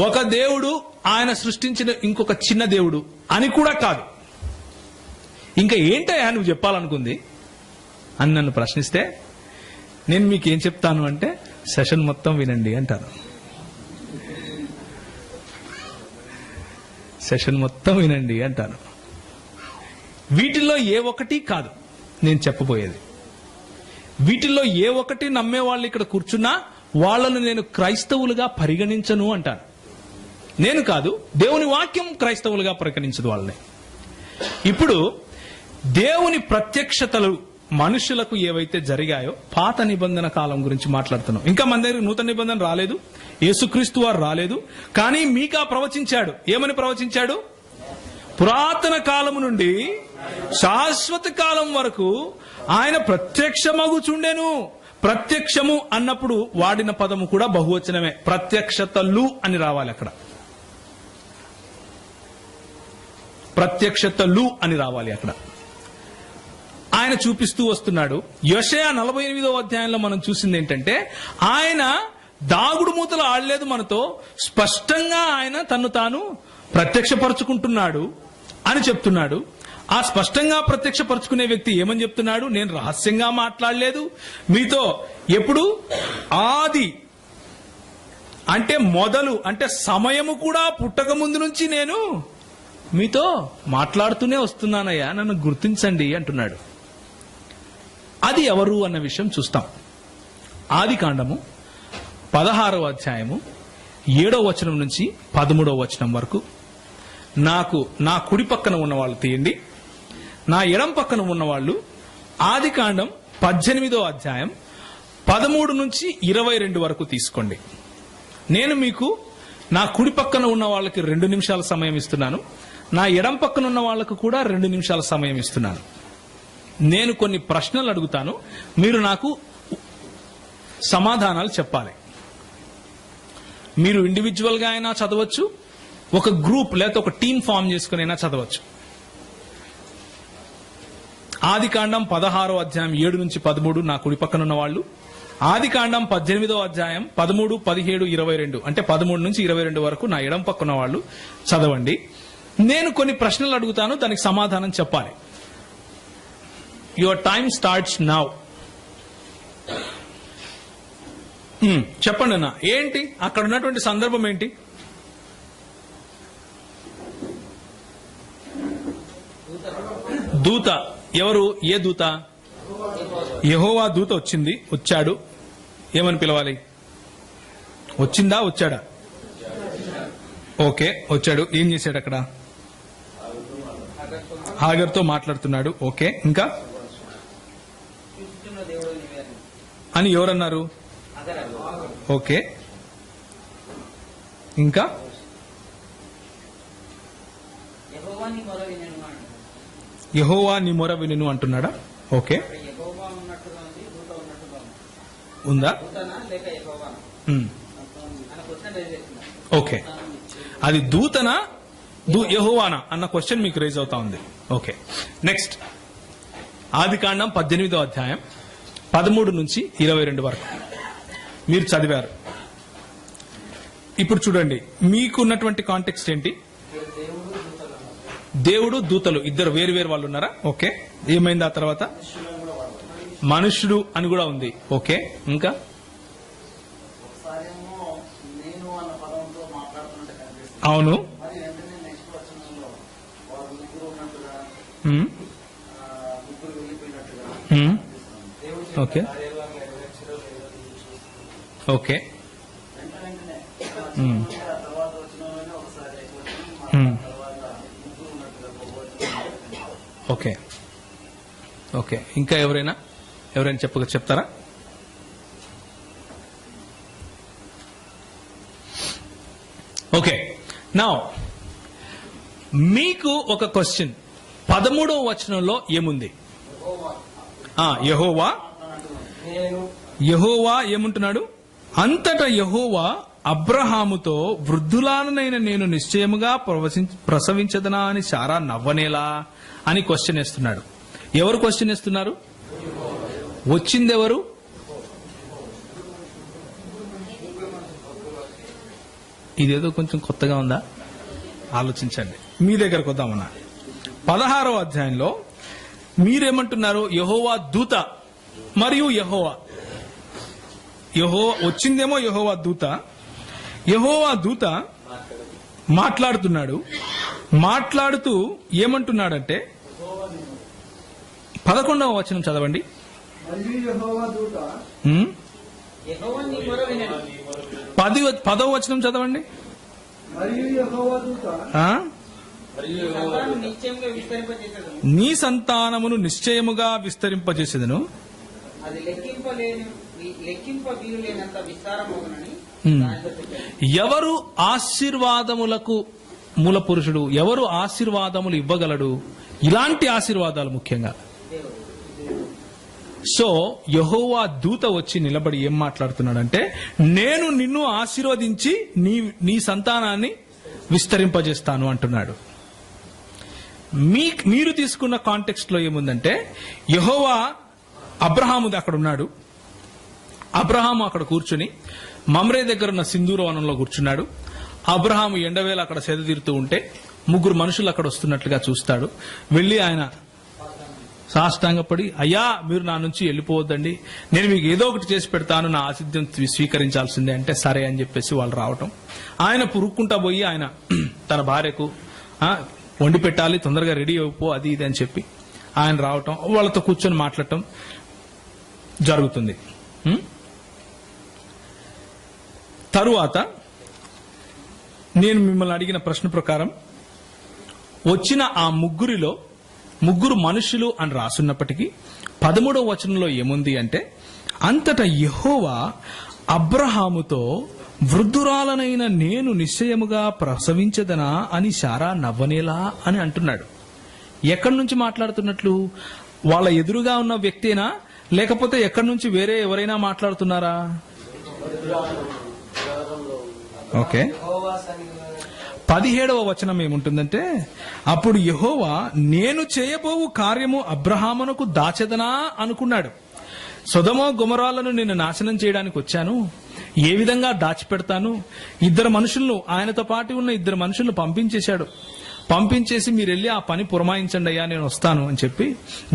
ఒక దేవుడు ఆయన సృష్టించిన ఇంకొక చిన్న దేవుడు అని కూడా కాదు. ఇంకా ఏంటయ్యా నువ్వు చెప్పాలనుకుంది అని నన్ను ప్రశ్నిస్తే నేను మీకు ఏం చెప్తాను అంటే సెషన్ మొత్తం వినండి అంటాను. సెషన్ మొత్తం వినండి అంటాను. వీటిల్లో ఏ ఒక్కటి కాదు నేను చెప్పబోయేది. వీటిల్లో ఏ ఒక్కటి నమ్మే వాళ్ళు ఇక్కడ కూర్చున్నా వాళ్ళను నేను క్రైస్తవులుగా పరిగణించను అంటాను. నేను కాదు, దేవుని వాక్యం క్రైస్తవులుగా పరిగణించదు వాళ్ళని. ఇప్పుడు దేవుని ప్రత్యక్షతలు మనుషులకు ఏవైతే జరిగాయో పాత నిబంధన కాలం గురించి మాట్లాడుతున్నాం. ఇంకా మన దగ్గర నూతన నిబంధన రాలేదు, యేసుక్రీస్తు వారు రాలేదు. కానీ మీకా ప్రవచించాడు. ఏమని ప్రవచించాడు? పురాతన కాలము నుండి శాశ్వత కాలం వరకు ఆయన ప్రత్యక్షమగుచుండెను. ప్రత్యక్షము అన్నప్పుడు వాడిన పదము కూడా బహువచనమే. ప్రత్యక్షతలు అని రావాలి అక్కడ. ప్రత్యక్షతలు అని రావాలి అక్కడ. ఆయన చూపిస్తూ వస్తున్నాడు. యెషయా 48వ అధ్యాయంలో మనం చూసింది ఏంటంటే ఆయన దాగుడు మూతలు ఆడలేదు మనతో, స్పష్టంగా ఆయన తన్ను తాను ప్రత్యక్షపరుచుకుంటున్నాడు అని చెప్తున్నాడు. ఆ స్పష్టంగా ప్రత్యక్షపరుచుకునే వ్యక్తి ఏమని చెప్తున్నాడు? నేను రహస్యంగా మాట్లాడలేదు మీతో. ఎప్పుడు? ఆది అంటే మొదలు, అంటే సమయము కూడా పుట్టక ముందు నుంచి నేను మీతో మాట్లాడుతూనే వస్తున్నానయ్యా, నన్ను గుర్తించండి అంటున్నాడు. అది ఎవరు అన్న విషయం చూస్తాం. ఆది కాండము 16వ అధ్యాయము 7వ వచనం నుంచి 13వ వచనం వరకు. నాకు నా కుడి పక్కన ఉన్న వాళ్ళు తీయండి, నా ఎడం పక్కన ఉన్న వాళ్ళు ఆది కాండం 18వ అధ్యాయం 13 నుంచి 22 వరకు తీసుకోండి. నేను మీకు నా కుడి పక్కన ఉన్న వాళ్ళకి 2 నిమిషాల సమయం ఇస్తున్నాను, నా ఎడం పక్కన ఉన్న వాళ్ళకు కూడా 2 నిమిషాల సమయం ఇస్తున్నాను. నేను కొన్ని ప్రశ్నలు అడుగుతాను, మీరు నాకు సమాధానాలు చెప్పాలి. మీరు ఇండివిజువల్ గా అయినా చదవచ్చు, ఒక గ్రూప్ లేదా ఒక టీం ఫామ్ చేసుకుని అయినా చదవచ్చు. ఆది కాండం 16వ అధ్యాయం 7 నుంచి 13 నా కుడి పక్కన ఉన్న వాళ్ళు, ఆది కాండం 18వ అధ్యాయం 13, 17, 22 అంటే 13 నుంచి 22 వరకు నా ఎడం పక్కన వాళ్ళు చదవండి. నేను కొన్ని ప్రశ్నలు అడుగుతాను, దానికి సమాధానం చెప్పాలి. Your time starts now. చెప్పండి అన్న, ఏంటి అక్కడ ఉన్నటువంటి సందర్భం ఏంటి? దూత ఎవరు? ఏ దూత? యెహోవా దూత వచ్చాడు. ఏమని పిలవాలి? వచ్చిందా వచ్చాడా? ఓకే, వచ్చాడు. ఏం చేశాడు అక్కడ? హాగర్తో మాట్లాడుతున్నాడు. ఓకే, ఇంకా అని ఎవరన్నారు? ఓకే, ఇంకా యెహోవా నీ మొర వినును అంటున్నాడా? ఓకే, ఉందా? ఓకే, అది దూతనా యెహోవానా అన్న క్వశ్చన్ మీకు రేజ్ అవుతా ఉంది. ఓకే, నెక్స్ట్ ఆది కాండం 18వ అధ్యాయం 13 నుంచి 22 వరకు మీరు చదివారు. ఇప్పుడు చూడండి, మీకున్నటువంటి కాంటెక్స్ట్ ఏంటి? దేవుడు దూతలు ఇద్దరు వేరు వేరు వాళ్ళు ఉన్నారా? ఓకే. ఏమైంది ఆ తర్వాత? మనుషుడు అని కూడా ఉంది. ఓకే. ఇంకా అవును. Okay okay okay okay. ఇంకా ఎవరైనా చెప్తారా? ఓకే. నౌ మీకు ఒక క్వశ్చన్. 13వ వచనంలో ఏముంది? యెహోవా ఏమంటున్నాడు? అంతటా యెహోవా అబ్రహాముతో వృద్ధులానైన నేను నిశ్చయముగా ప్రసవించదనా అని శారా నవ్వనేలా అని క్వశ్చన్ వేస్తున్నాడు. ఎవరు క్వశ్చన్ వేస్తున్నారు? వచ్చిందెవరు? ఇదేదో కొంచెం కొత్తగా ఉందా? ఆలోచించండి. మీ దగ్గరకు వద్దామన్నా. 16వ అధ్యాయంలో మీరేమంటున్నారు? యెహోవా దూత మరియు యెహోవా వచ్చిందేమో యెహోవా దూత. యెహోవా దూత మాట్లాడుతున్నాడు. మాట్లాడుతూ ఏమంటున్నాడంటే 11వ వచనం చదవండి. మరియు యెహోవా దూత 10వ వచనం చదవండి. మరియు యెహోవా దూత నీ సంతానమును నిశ్చయముగా విస్తరింపజేసేదను, అది లెక్కింప వీలులేనంత విస్తారమగునని. ఎవరు ఆశీర్వాదములకు మూల పురుషుడు? ఎవరు ఆశీర్వాదములు ఇవ్వగలడు? ఇలాంటి ఆశీర్వాదాలు ముఖ్యంగా. సో యెహోవా దూత వచ్చి నిలబడి ఏం మాట్లాడుతున్నాడంటే, నేను నిన్ను ఆశీర్వదించి నీ సంతానాన్ని విస్తరింపజేస్తాను అంటున్నాడు. మీరు తీసుకున్న కాంటెక్స్ట్ లో ఏముందంటే, యెహోవా అబ్రహాము అక్కడ ఉన్నాడు. అబ్రహాము అక్కడ కూర్చుని మమ్రే దగ్గర ఉన్న సింధూర వనంలో కూర్చున్నాడు. అబ్రహాము ఎండవేళ అక్కడ సేద తీరుతూ ఉంటే 3 మనుషులు అక్కడ వస్తున్నట్లుగా చూస్తాడు. వెళ్లి ఆయన సాష్టాంగపడి, అయ్యా మీరు నా నుంచి వెళ్ళిపోవద్దండి, నేను మీకు ఏదో ఒకటి చేసి పెడతాను, నా ఆతిథ్యం స్వీకరించాల్సిందే అంటే సరే అని చెప్పేసి వాళ్ళు రావటం. ఆయన పురుక్కుంటా పోయి ఆయన తన భార్యకు వండి పెట్టాలి, తొందరగా రెడీ అయిపో, అది ఇది అని చెప్పి ఆయన రావటం, వాళ్ళతో కూర్చొని మాట్లాడటం జరుగుతుంది. తరువాత నేను మిమ్మల్ని అడిగిన ప్రశ్న ప్రకారం వచ్చిన ఆ 3 మనుషులు అని రాసున్నప్పటికీ 13వ వచనంలో ఏముంది అంటే, అంతటా యెహోవా అబ్రహాముతో వృద్ధురాలనైన నేను నిశ్చయముగా ప్రసవించదనా అని శారా నవ్వనేలా అని అంటున్నాడు. ఎక్కడి నుంచి మాట్లాడుతున్నట్లు? వాళ్ళ ఎదురుగా ఉన్న వ్యక్తేనా, లేకపోతే ఎక్కడి నుంచి వేరే ఎవరైనా మాట్లాడుతున్నారా? ఓకే. 17వ వచనం ఏముంటుందంటే, అప్పుడు యెహోవా నేను చేయబోవు కార్యము అబ్రహామునకు దాచెదనా అనుకున్నాడు. సొదొమ గొమొరాలను నేను నాశనం చేయడానికి వచ్చాను, ఏ విధంగా దాచిపెడతాను? 2 మనుషులను, ఆయనతో పాటు ఉన్న 2 మనుషులను పంపించేసి మీరు వెళ్ళి ఆ పని పురమాయించండి అయ్యా, నేను వస్తాను అని చెప్పి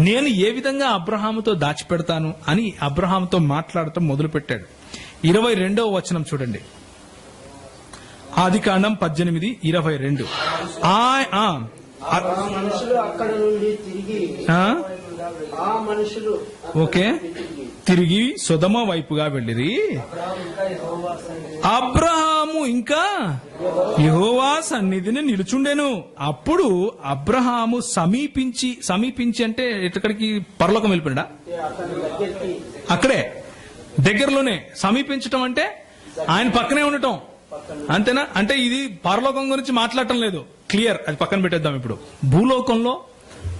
నేను ఏ విధంగా అబ్రహాముతో దాచిపెడతాను అని అబ్రహాముతో మాట్లాడటం మొదలుపెట్టాడు. 22వ వచనం చూడండి. ఆదికాండం 18:22. మనుషులు అక్కడ నుండి తిరిగి ఆ మనుషులు ఓకే తిరిగి సొదొమ వైపుగా వెళ్ళిరి. అబ్రహాము ఇంకా యెహోవా సన్నిధిని నిలుచుండెను. అప్పుడు అబ్రహాము సమీపించి అంటే ఎక్కడికి? పరలోకం వెళ్ళిపోయాడా? అక్కడే దగ్గరలోనే. సమీపించటం అంటే ఆయన పక్కనే ఉండటం, అంతేనా? అంటే ఇది పరలోకం గురించి మాట్లాడటం లేదు, క్లియర్. అది పక్కన పెట్టేద్దాం. ఇప్పుడు భూలోకంలో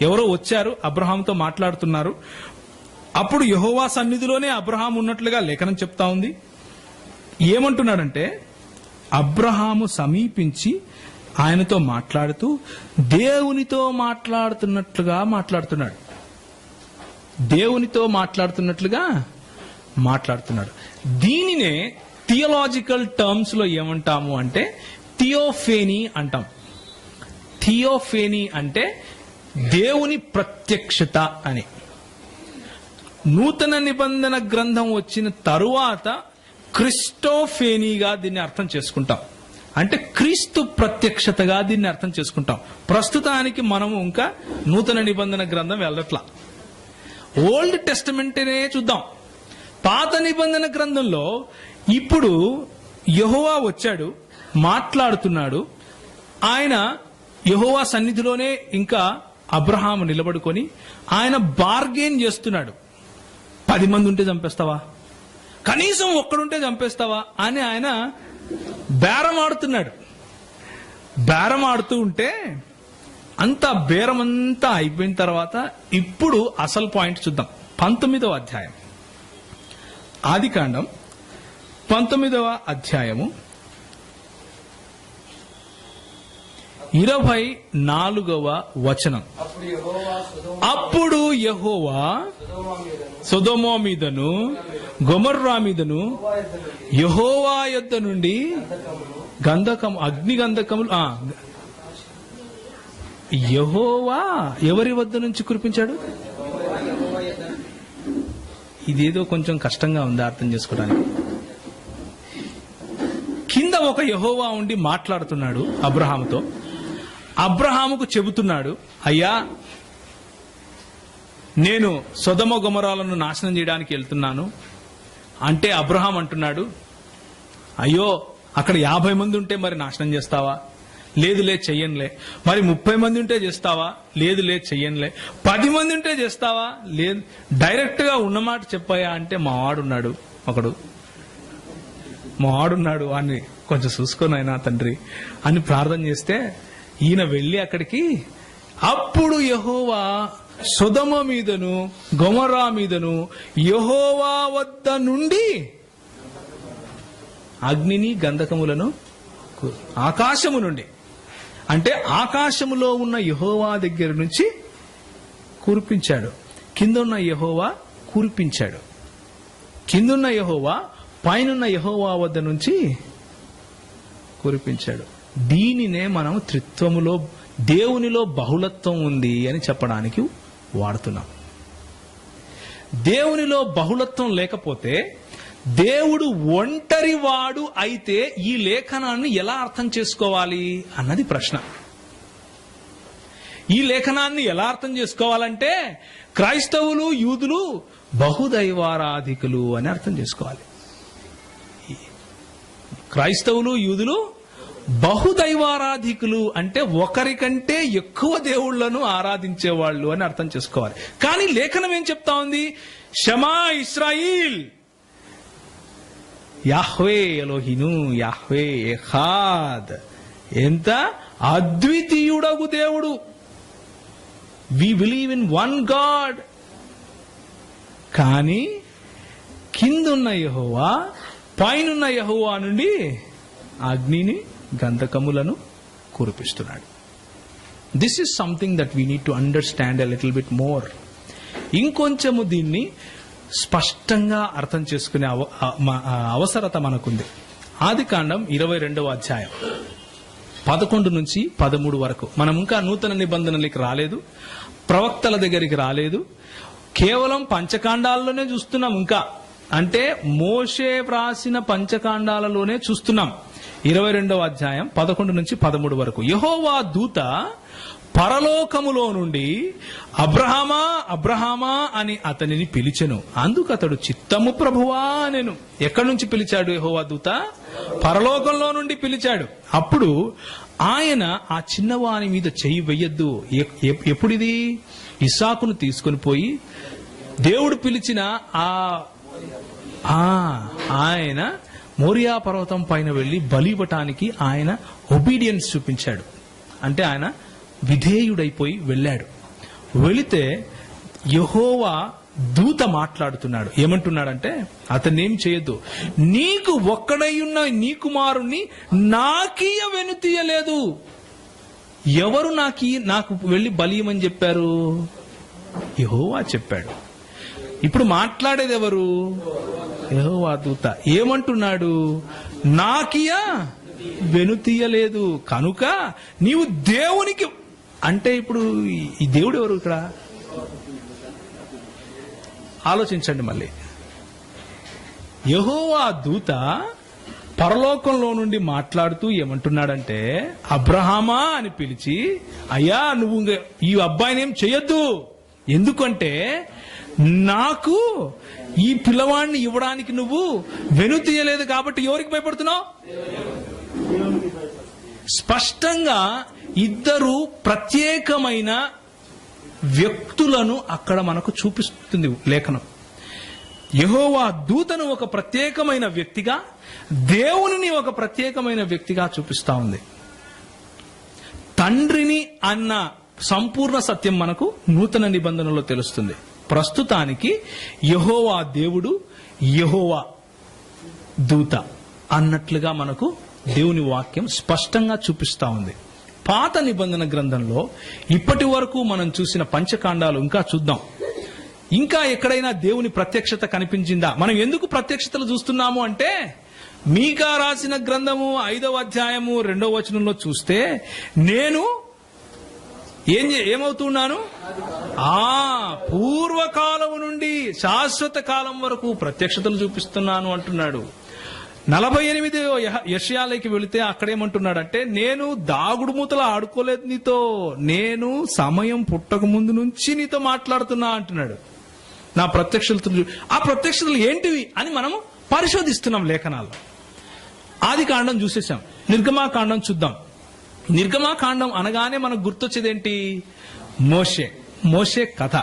ఎవరో వచ్చారు, అబ్రహాంతో మాట్లాడుతున్నారు. అప్పుడు యెహోవా సన్నిధిలోనే అబ్రహాం ఉన్నట్లుగా లేఖనం చెప్తా ఉంది. ఏమంటున్నాడంటే, అబ్రహాము సమీపించి ఆయనతో మాట్లాడుతూ దేవునితో మాట్లాడుతున్నట్లుగా మాట్లాడుతున్నాడు. దేవునితో మాట్లాడుతున్నట్లుగా మాట్లాడుతున్నాడు. దీనినే థియలాజికల్ టర్మ్స్ లో ఏమంటాము అంటే థియోఫేనీ అంటాం. థియోఫేనీ అంటే దేవుని ప్రత్యక్షత అని. నూతన నిబంధన గ్రంథం వచ్చిన తరువాత క్రిస్టోఫేనీగా దీన్ని అర్థం చేసుకుంటాం. అంటే క్రీస్తు ప్రత్యక్షతగా దీన్ని అర్థం చేసుకుంటాం. ప్రస్తుతానికి మనము ఇంకా నూతన నిబంధన గ్రంథం వెళ్ళట్లా, ఓల్డ్ టెస్టమెంట్నే చూద్దాం. పాత నిబంధన గ్రంథంలో ఇప్పుడు యెహోవా వచ్చాడు, మాట్లాడుతున్నాడు. ఆయన యెహోవా సన్నిధిలోనే ఇంకా అబ్రహాము నిలబడుకొని ఆయన బార్గెన్ చేస్తున్నాడు. 10 మంది ఉంటే చంపేస్తావా, కనీసం ఒక్కడుంటే చంపేస్తావా అని ఆయన బేరం ఆడుతున్నాడు. బేరం ఆడుతూ ఉంటే అంతా బేరమంతా అయిపోయిన తర్వాత ఇప్పుడు అసలు పాయింట్ చూద్దాం. 19వ అధ్యాయం, ఆదికాండం 19వ అధ్యాయము 24వ వచనం. అప్పుడు యెహోవా సొదొమ మీదను గొమొర్రా మీదను యెహోవా యొద్ద నుండి గంధకము అగ్ని గంధకములు యెహోవా ఎవరి వద్ద నుంచి కురిపించాడు? ఇదేదో కొంచెం కష్టంగా ఉంది అర్థం చేసుకోవడానికి. కింద ఒక యెహోవా ఉండి మాట్లాడుతున్నాడు అబ్రహాముతో. అబ్రహాముకు చెబుతున్నాడు, అయ్యా నేను సొదొమ గొమొరాలను నాశనం చేయడానికి వెళ్తున్నాను అంటే అబ్రహాం అంటున్నాడు, అయ్యో అక్కడ 50 మంది ఉంటే మరి నాశనం చేస్తావా? లేదులే చెయ్యనులే. మరి 30 మంది ఉంటే చేస్తావా? లేదులే చెయ్యనులే. 10 మంది ఉంటే చేస్తావా? లేదు. డైరెక్ట్ గా ఉన్నమాట చెప్పాయా అంటే మా వాడున్నాడు ఒకడు, మా వాడున్నాడు అని కొంచెం చూసుకొని అయినా తండ్రి అని ప్రార్థన చేస్తే ఈయన వెళ్లి అక్కడికి, అప్పుడు యెహోవా సొదొమ మీదను గొమొర్రా మీదను యెహోవా వద్ద నుండి అగ్నిని గంధకములను ఆకాశము నుండి, అంటే ఆకాశములో ఉన్న యెహోవా దగ్గర నుంచి కురిపించాడు. కిందున్న యెహోవా కురిపించాడు. కిందున్న యెహోవా పైనున్న యెహోవా వద్ద నుంచి కురిపించాడు. దీనినే మనం త్రిత్వములో దేవునిలో బహుళత్వం ఉంది అని చెప్పడానికి వాడుతున్నాం. దేవునిలో బహుళత్వం లేకపోతే దేవుడు ఒంటరివాడు అయితే ఈ లేఖనాన్ని ఎలా అర్థం చేసుకోవాలి అన్నది ప్రశ్న. ఈ లేఖనాన్ని ఎలా అర్థం చేసుకోవాలంటే క్రైస్తవులు యూదులు బహుదైవారాధికులు అని అర్థం చేసుకోవాలి. క్రైస్తవులు యూదులు బహుదైవారాధికులు అంటే ఒకరికంటే ఎక్కువ దేవుళ్లను ఆరాధించేవాళ్ళు అని అర్థం చేసుకోవాలి. కానీ లేఖనం ఏం చెప్తా ఉంది? షమా ఇస్రాయిల్, యాహ్వే ఎలోహిను యాహ్వే ఎఖాద్. ఎంత అద్వితీయుడగు దేవుడు. We believe in one God. కానీ కిందున్న యెహోవా పైనున్న యెహోవా నుండి అగ్నిని గంధకములను కురిపిస్తున్నాడు. This is something that we need to understand a little bit more. ఇంకొంచెము దీన్ని స్పష్టంగా అర్థం చేసుకునే అవసరత మనకుంది. ఆదికాండం 22వ అధ్యాయం 11 నుంచి 13 వరకు. మనం ఇంకా నూతన నిబంధనలకి రాలేదు, ప్రవక్తల దగ్గరికి రాలేదు, కేవలం పంచకాండాల్లోనే చూస్తున్నాం. ఇంకా అంటే మోషే వ్రాసిన పంచకాండాలలోనే చూస్తున్నాం. 22వ అధ్యాయం 11 నుంచి 13 వరకు. యెహోవా దూత పరలోకములో నుండి అబ్రహామా అబ్రహామా అని అతనిని పిలిచెను. అందుకు అతడు చిత్తము ప్రభువా అనెను. ఎక్కడి నుంచి పిలిచాడు యెహోవా దూత? పరలోకంలో నుండి పిలిచాడు. అప్పుడు ఆయన ఆ చిన్నవాని మీద చెయ్యి వెయ్యొద్దు. ఎప్పుడిది? ఇస్సాకును తీసుకుని పోయి దేవుడు పిలిచిన ఆయన మోరియా పర్వతం పైన వెళ్లి బలి ఇవ్వటానికి ఆయన ఒబీడియన్స్ చూపించాడు. అంటే ఆయన విధేయుడైపోయి వెళ్ళాడు. వెళితే యెహోవా దూత మాట్లాడుతున్నాడు. ఏమంటున్నాడంటే, అతన్నేం చేయొద్దు, నీకు ఒక్కడైయున్న నీ కుమారుణ్ణి నాకీయ వెనుతీయలేదు. ఎవరు నాకు వెళ్లి బలియమని చెప్పారు? యెహోవా చెప్పాడు. ఇప్పుడు మాట్లాడేది ఎవరు? యెహోవా దూత. ఏమంటున్నాడు? నాకియా వెనుతీయలేదు కనుక నీవు దేవునికి. అంటే ఇప్పుడు ఈ దేవుడు ఎవరు ఇక్కడ? ఆలోచించండి మళ్ళీ. యెహోవా దూత పరలోకంలో నుండి మాట్లాడుతూ ఏమంటున్నాడంటే, అబ్రహామా అని పిలిచి, అయ్యా నువ్వు ఈ అబ్బాయిని ఏం చెయ్యొద్దు, ఎందుకంటే నాకు ఈ పిల్లవాడిని ఇవ్వడానికి నువ్వు వెనుతీయలేదు కాబట్టి ఎవరికి భయపడుతున్నావు? స్పష్టంగా ఇద్దరు ప్రత్యేకమైన వ్యక్తులను అక్కడ మనకు చూపిస్తుంది లేఖనం. యెహోవా దూతను ఒక ప్రత్యేకమైన వ్యక్తిగా, దేవునిని ఒక ప్రత్యేకమైన వ్యక్తిగా చూపిస్తా ఉంది. తండ్రిని అన్న సంపూర్ణ సత్యం మనకు నూతన నిబంధనలో తెలుస్తుంది. ప్రస్తుతానికి యెహోవా దేవుడు, యెహోవా దూత అన్నట్లుగా మనకు దేవుని వాక్యం స్పష్టంగా చూపిస్తా ఉంది. పాత నిబంధన గ్రంథంలో ఇప్పటి వరకు మనం చూసిన పంచకాండాలు ఇంకా చూద్దాం. ఇంకా ఎక్కడైనా దేవుని ప్రత్యక్షత కనిపించిందా? మనం ఎందుకు ప్రత్యక్షతలు చూస్తున్నాము అంటే, మీకా రాసిన గ్రంథము 5వ అధ్యాయము 2వ వచనంలో చూస్తే, నేను ఏమవుతున్నాను? పూర్వకాలము నుండి శాశ్వత కాలం వరకు ప్రత్యక్షతలు చూపిస్తున్నాను అంటున్నాడు. 48వ యెషయాలోకి వెళితే అక్కడేమంటున్నాడంటే, నేను దాగుడు మూతలు ఆడుకోలేదు నీతో, నేను సమయం పుట్టక ముందు నుంచి నీతో మాట్లాడుతున్నా అంటున్నాడు. నా ప్రత్యక్షతలు, ఆ ప్రత్యక్షతలు ఏంటివి అని మనము పరిశోధిస్తున్నాం లేఖనాల్లో. ఆది కాండం చూసేసాం, నిర్గమాకాండం చూద్దాం. నిర్గమాకాండం అనగానే మనకు గుర్తొచ్చేదేంటి? మోషే కథ,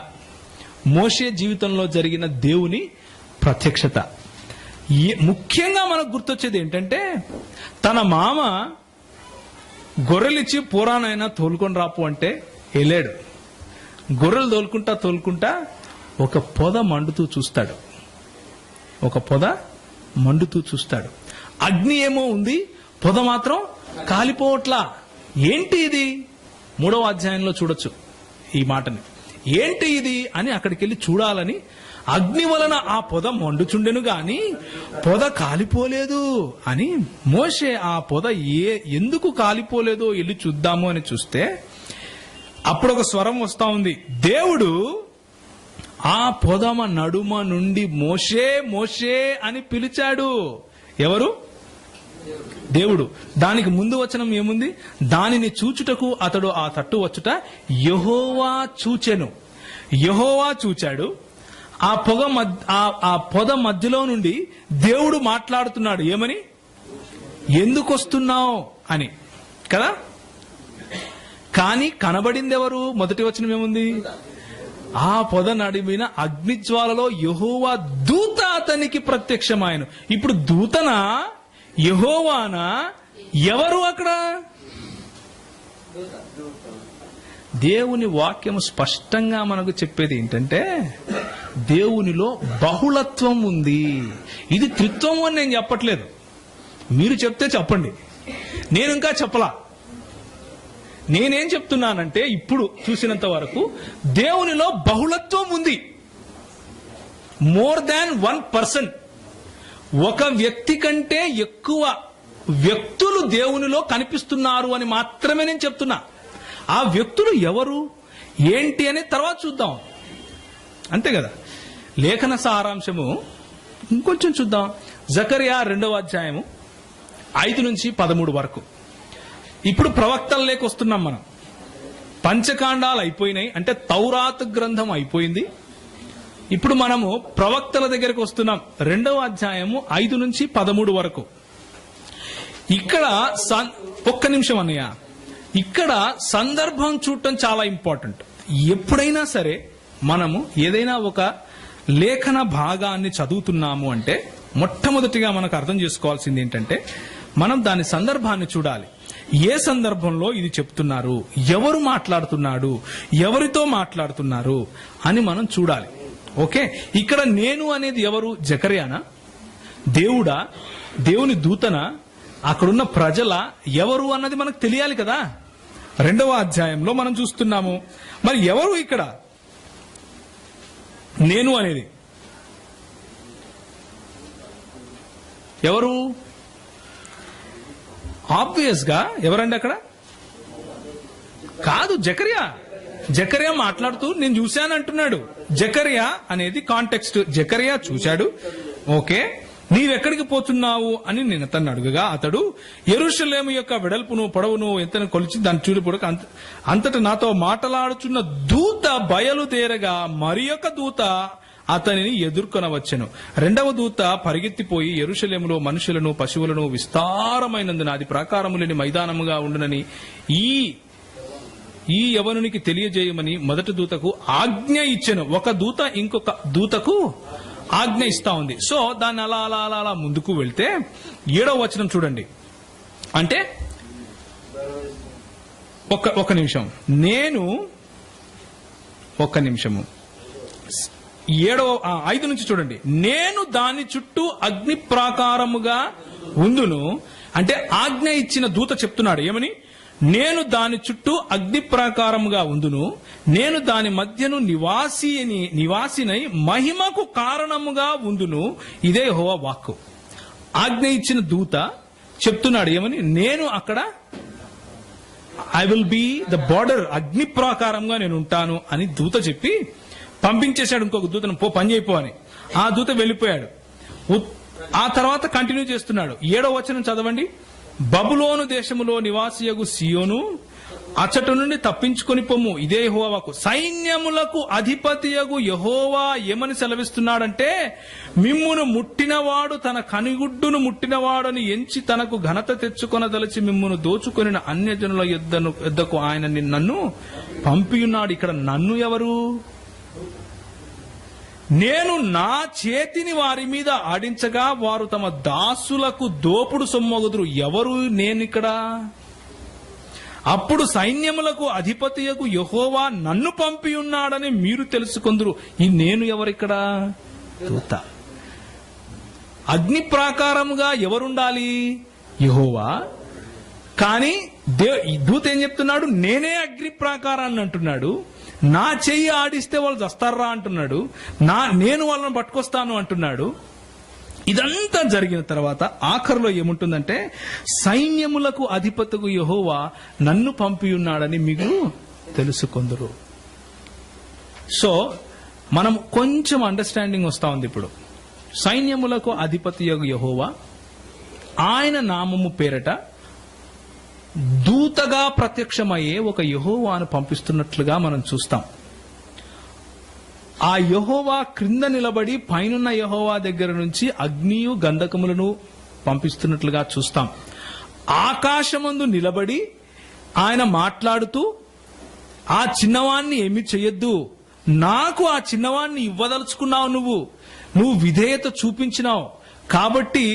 మోషే జీవితంలో జరిగిన దేవుని ప్రత్యక్షత. ముఖ్యంగా మనకు గుర్తొచ్చేది ఏంటంటే, తన మామ గొర్రెలిచ్చి పూరానైనా తోలుకొని రాపు అంటే వెళ్ళాడు. గొర్రెలు తోలుకుంటా ఒక పొద మండుతూ చూస్తాడు. అగ్ని ఏమో ఉంది, పొద మాత్రం కాలిపోవట్లా. ఏంటి ఇది? 3వ అధ్యాయంలో చూడొచ్చు ఈ మాటని. ఏంటి ఇది అని అక్కడికి వెళ్ళి చూడాలని, అగ్ని వలన ఆ పొద మండుచుండెను గాని పొద కాలిపోలేదు అని మోషే ఆ పొద ఎందుకు కాలిపోలేదో వెళ్ళి చూద్దాము అని చూస్తే, అప్పుడు ఒక స్వరం వస్తా ఉంది. దేవుడు ఆ పొదమ నడుమ నుండి మోషే మోషే అని పిలిచాడు. ఎవరు? దేవుడు. దానికి ముందు వచనం ఏముంది? దానిని చూచుటకు అతడు ఆ తట్టు వచ్చుట యెహోవా చూచెను. యెహోవా చూచాడు. ఆ పొద మధ్యలో నుండి దేవుడు మాట్లాడుతున్నాడు. ఏమని? ఎందుకు వస్తున్నావు అని కదా. కానీ కనబడింది ఎవరు? మొదటి వచనం ఏముంది? ఆ పొద నడిమిన అగ్నిజ్వాలలో యెహోవా దూత అతనికి ప్రత్యక్షమాయను. ఇప్పుడు దూతనా, యెహోవానా, ఎవరు అక్కడ? దేవుని వాక్యం స్పష్టంగా మనకు చెప్పేది ఏంటంటే, దేవునిలో బహుళత్వం ఉంది. ఇది త్రిత్వం అని నేను చెప్పట్లేదు, మీరు చెప్తే చెప్పండి, నేను ఇంకా చెప్పలా. నేనేం చెప్తున్నానంటే, ఇప్పుడు చూసినంత వరకు దేవునిలో బహుళత్వం ఉంది. More than 1%. ఒక వ్యక్తి కంటే ఎక్కువ వ్యక్తులు దేవునిలో కనిపిస్తున్నారు అని మాత్రమే నేను చెప్తున్నా. ఆ వ్యక్తులు ఎవరు ఏంటి అని తర్వాత చూద్దాం, అంతే కదా. లేఖన సారాంశము ఇంకొంచెం చూద్దాం. జకర్యా 2వ అధ్యాయము 5 నుంచి 13 వరకు. ఇప్పుడు ప్రవక్తల్లోకి వస్తున్నాం మనం. పంచకాండాలు అయిపోయినాయి, అంటే తౌరాత్ గ్రంథం అయిపోయింది. ఇప్పుడు మనము ప్రవక్తల దగ్గరికి వస్తున్నాం. 2వ అధ్యాయము 5 నుంచి 13 వరకు. ఇక్కడ ఒక్క నిమిషం అన్నయ్య, ఇక్కడ సందర్భం చూడటం చాలా ఇంపార్టెంట్. ఎప్పుడైనా సరే మనము ఏదైనా ఒక లేఖన భాగాన్ని చదువుతున్నాము అంటే మొట్టమొదటిగా మనకు అర్థం చేసుకోవాల్సింది ఏంటంటే, మనం దాని సందర్భాన్ని చూడాలి. ఏ సందర్భంలో ఇది చెప్తున్నారు, ఎవరు మాట్లాడుతున్నాడు, ఎవరితో మాట్లాడుతున్నారు అని మనం చూడాలి. ఓకే, ఇక్కడ నేను అనేది ఎవరు? జకర్యానా? దేవుడా? దేవుని దూతనా? అక్కడున్న ప్రజల? ఎవరు అన్నది మనకు తెలియాలి కదా. 2వ అధ్యాయంలో మనం చూస్తున్నాము. మరి ఎవరు ఇక్కడ నేను అనేది? ఎవరు? ఆబ్వియస్ గా ఎవరండి అక్కడ? కాదు, జకర్యా మాట్లాడుతూ నేను చూశాను అంటున్నాడు. జకర్యా అనేది కాంటెక్స్ట్. జకర్యా చూశాడు, ఓకే. నీవెక్కడికి పోతున్నావు అని నేను అతన్ని అడుగగా అతడు యెరూషలేము యొక్క వెడల్పును పొడవును ఎంతను కొలిచి దాన్ని చూడక అంతటా నాతో మాట్లాడుచున్న దూత బయలుదేరగా మరి యొక్క దూత అతనిని ఎదుర్కొనవచ్చెను. రెండవ దూత పరిగెత్తిపోయి యెరూషలేములో మనుషులను పశువులను విస్తారమైనందున అది ప్రాకారము లేని మైదానముగా ఉండునని ఈ యవనునికి తెలియజేయమని మొదటి దూతకు ఆజ్ఞ ఇచ్చెను. ఒక దూత ఇంకొక దూతకు ఆజ్ఞ ఇస్తా ఉంది. సో దాన్ని అలా అలా అలా అలా ముందుకు వెళ్తే 7వ వచనం చూడండి. అంటే ఒక నిమిషం, ఒక్క నిమిషము 5 నుంచి చూడండి. నేను దాని చుట్టూ అగ్ని ప్రాకారముగా ఉందును. అంటే ఆజ్ఞ ఇచ్చిన దూత చెప్తున్నాడు ఏమని? నేను దాని చుట్టూ అగ్ని ప్రాకారముగా ఉందును, నేను దాని మధ్యను నివాసినై మహిమకు కారణముగా ఉందును. ఇదే యెహోవా వాక్కు. ఆజ్ఞ ఇచ్చిన దూత చెప్తున్నాడు ఏమని? నేను అక్కడ I will be the border, అగ్ని ప్రాకారంగా నేను ఉంటాను అని దూత చెప్పి పంపించేశాడు ఇంకొక దూతను, పని చేయిపో అని. ఆ దూత వెళ్ళిపోయాడు. ఆ తర్వాత కంటిన్యూ చేస్తున్నాడు. 7వ వచనం చదవండి. బబులోను దేశములో నివాసియగు సియోను, అచ్చట నుండి తప్పించుకొని పొమ్ము, ఇదే యెహోవా వాక్కు. సైన్యములకు అధిపతియగు యెహోవా ఏమని సెలవిస్తున్నాడంటే, మిమ్మును ముట్టినవాడు తన కనిగుడ్డును ముట్టినవాడని ఎంచి తనకు ఘనత తెచ్చుకొనదలచి మిమ్మును దోచుకొనిన అన్యజనుల యొద్దకు ఆయన నన్ను పంపియున్నాడు. ఇక్కడ నన్ను ఎవరు? నేను నా చేతిని వారి మీద ఆడించగా వారు తమ దాసులకు దోపుడు సొమ్మగుదురు. ఎవరు నేనిక్కడ? అప్పుడు సైన్యములకు అధిపతియగు యెహోవా నన్ను పంపి ఉన్నాడని మీరు తెలుసుకొందురు. ఈ నేను ఎవరిక్కడ? దూత. అగ్ని ప్రాకారముగా ఎవరుండాలి? యెహోవా. కానీ దూత ఏం చెప్తున్నాడు? నేనే అగ్ని ప్రాకారాన్ని అంటున్నాడు. నా చెయ్యి ఆడిస్తే వాళ్ళు చస్తారా అంటున్నాడు. నేను వాళ్ళని పట్టుకొస్తాను అంటున్నాడు. ఇదంతా జరిగిన తర్వాత ఆఖరులో ఏముంటుందంటే, సైన్యములకు అధిపతికు యెహోవా నన్ను పంపి ఉన్నాడని మీకు తెలుసుకొందురు. సో మనం కొంచెం అండర్స్టాండింగ్ వస్తా ఉంది ఇప్పుడు. సైన్యములకు అధిపతి యెహోవా ఆయన నామము పేరట దూతగా ప్రత్యక్షమయ్యే ఒక యెహోవాను పంపిస్తున్నట్లుగా మనం చూస్తాం. ఆ యెహోవా క్రింద నిలబడి పైనున్న యెహోవా దగ్గర నుంచి అగ్నియు గంధకములను పంపిస్తున్నట్లుగా చూస్తాం. ఆకాశమందు నిలబడి ఆయన మాట్లాడుతూ, ఆ చిన్నవాణ్ణి ఏమి చెయ్యొద్దు, నాకు ఆ చిన్నవాణ్ణి ఇవ్వదలుచుకున్నావు, నువ్వు విధేయత చూపించినావు కాబట్టి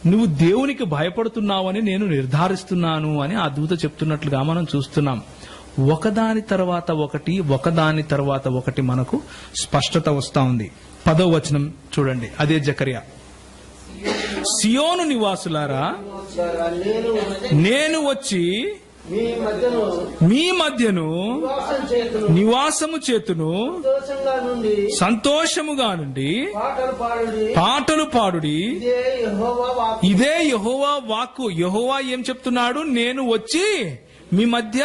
నువ్వు దేవునికి భయపడుతున్నావని నేను నిర్ధారిస్తున్నాను అని ఆ దూత చెప్తున్నట్లుగా మనం చూస్తున్నాం. ఒకదాని తర్వాత ఒకటి మనకు స్పష్టత వస్తా ఉంది. 10వ వచనం చూడండి. అదే జకర్యా. సియోను నివాసులారా, నేను వచ్చి మీ మధ్యను నివాసము చేతును, సంతోషముగా నుండి పాటలు పాడుడి, ఇదే యెహోవా వాక్కు. యెహోవా ఏం చెప్తున్నాడు? నేను వచ్చి మీ మధ్య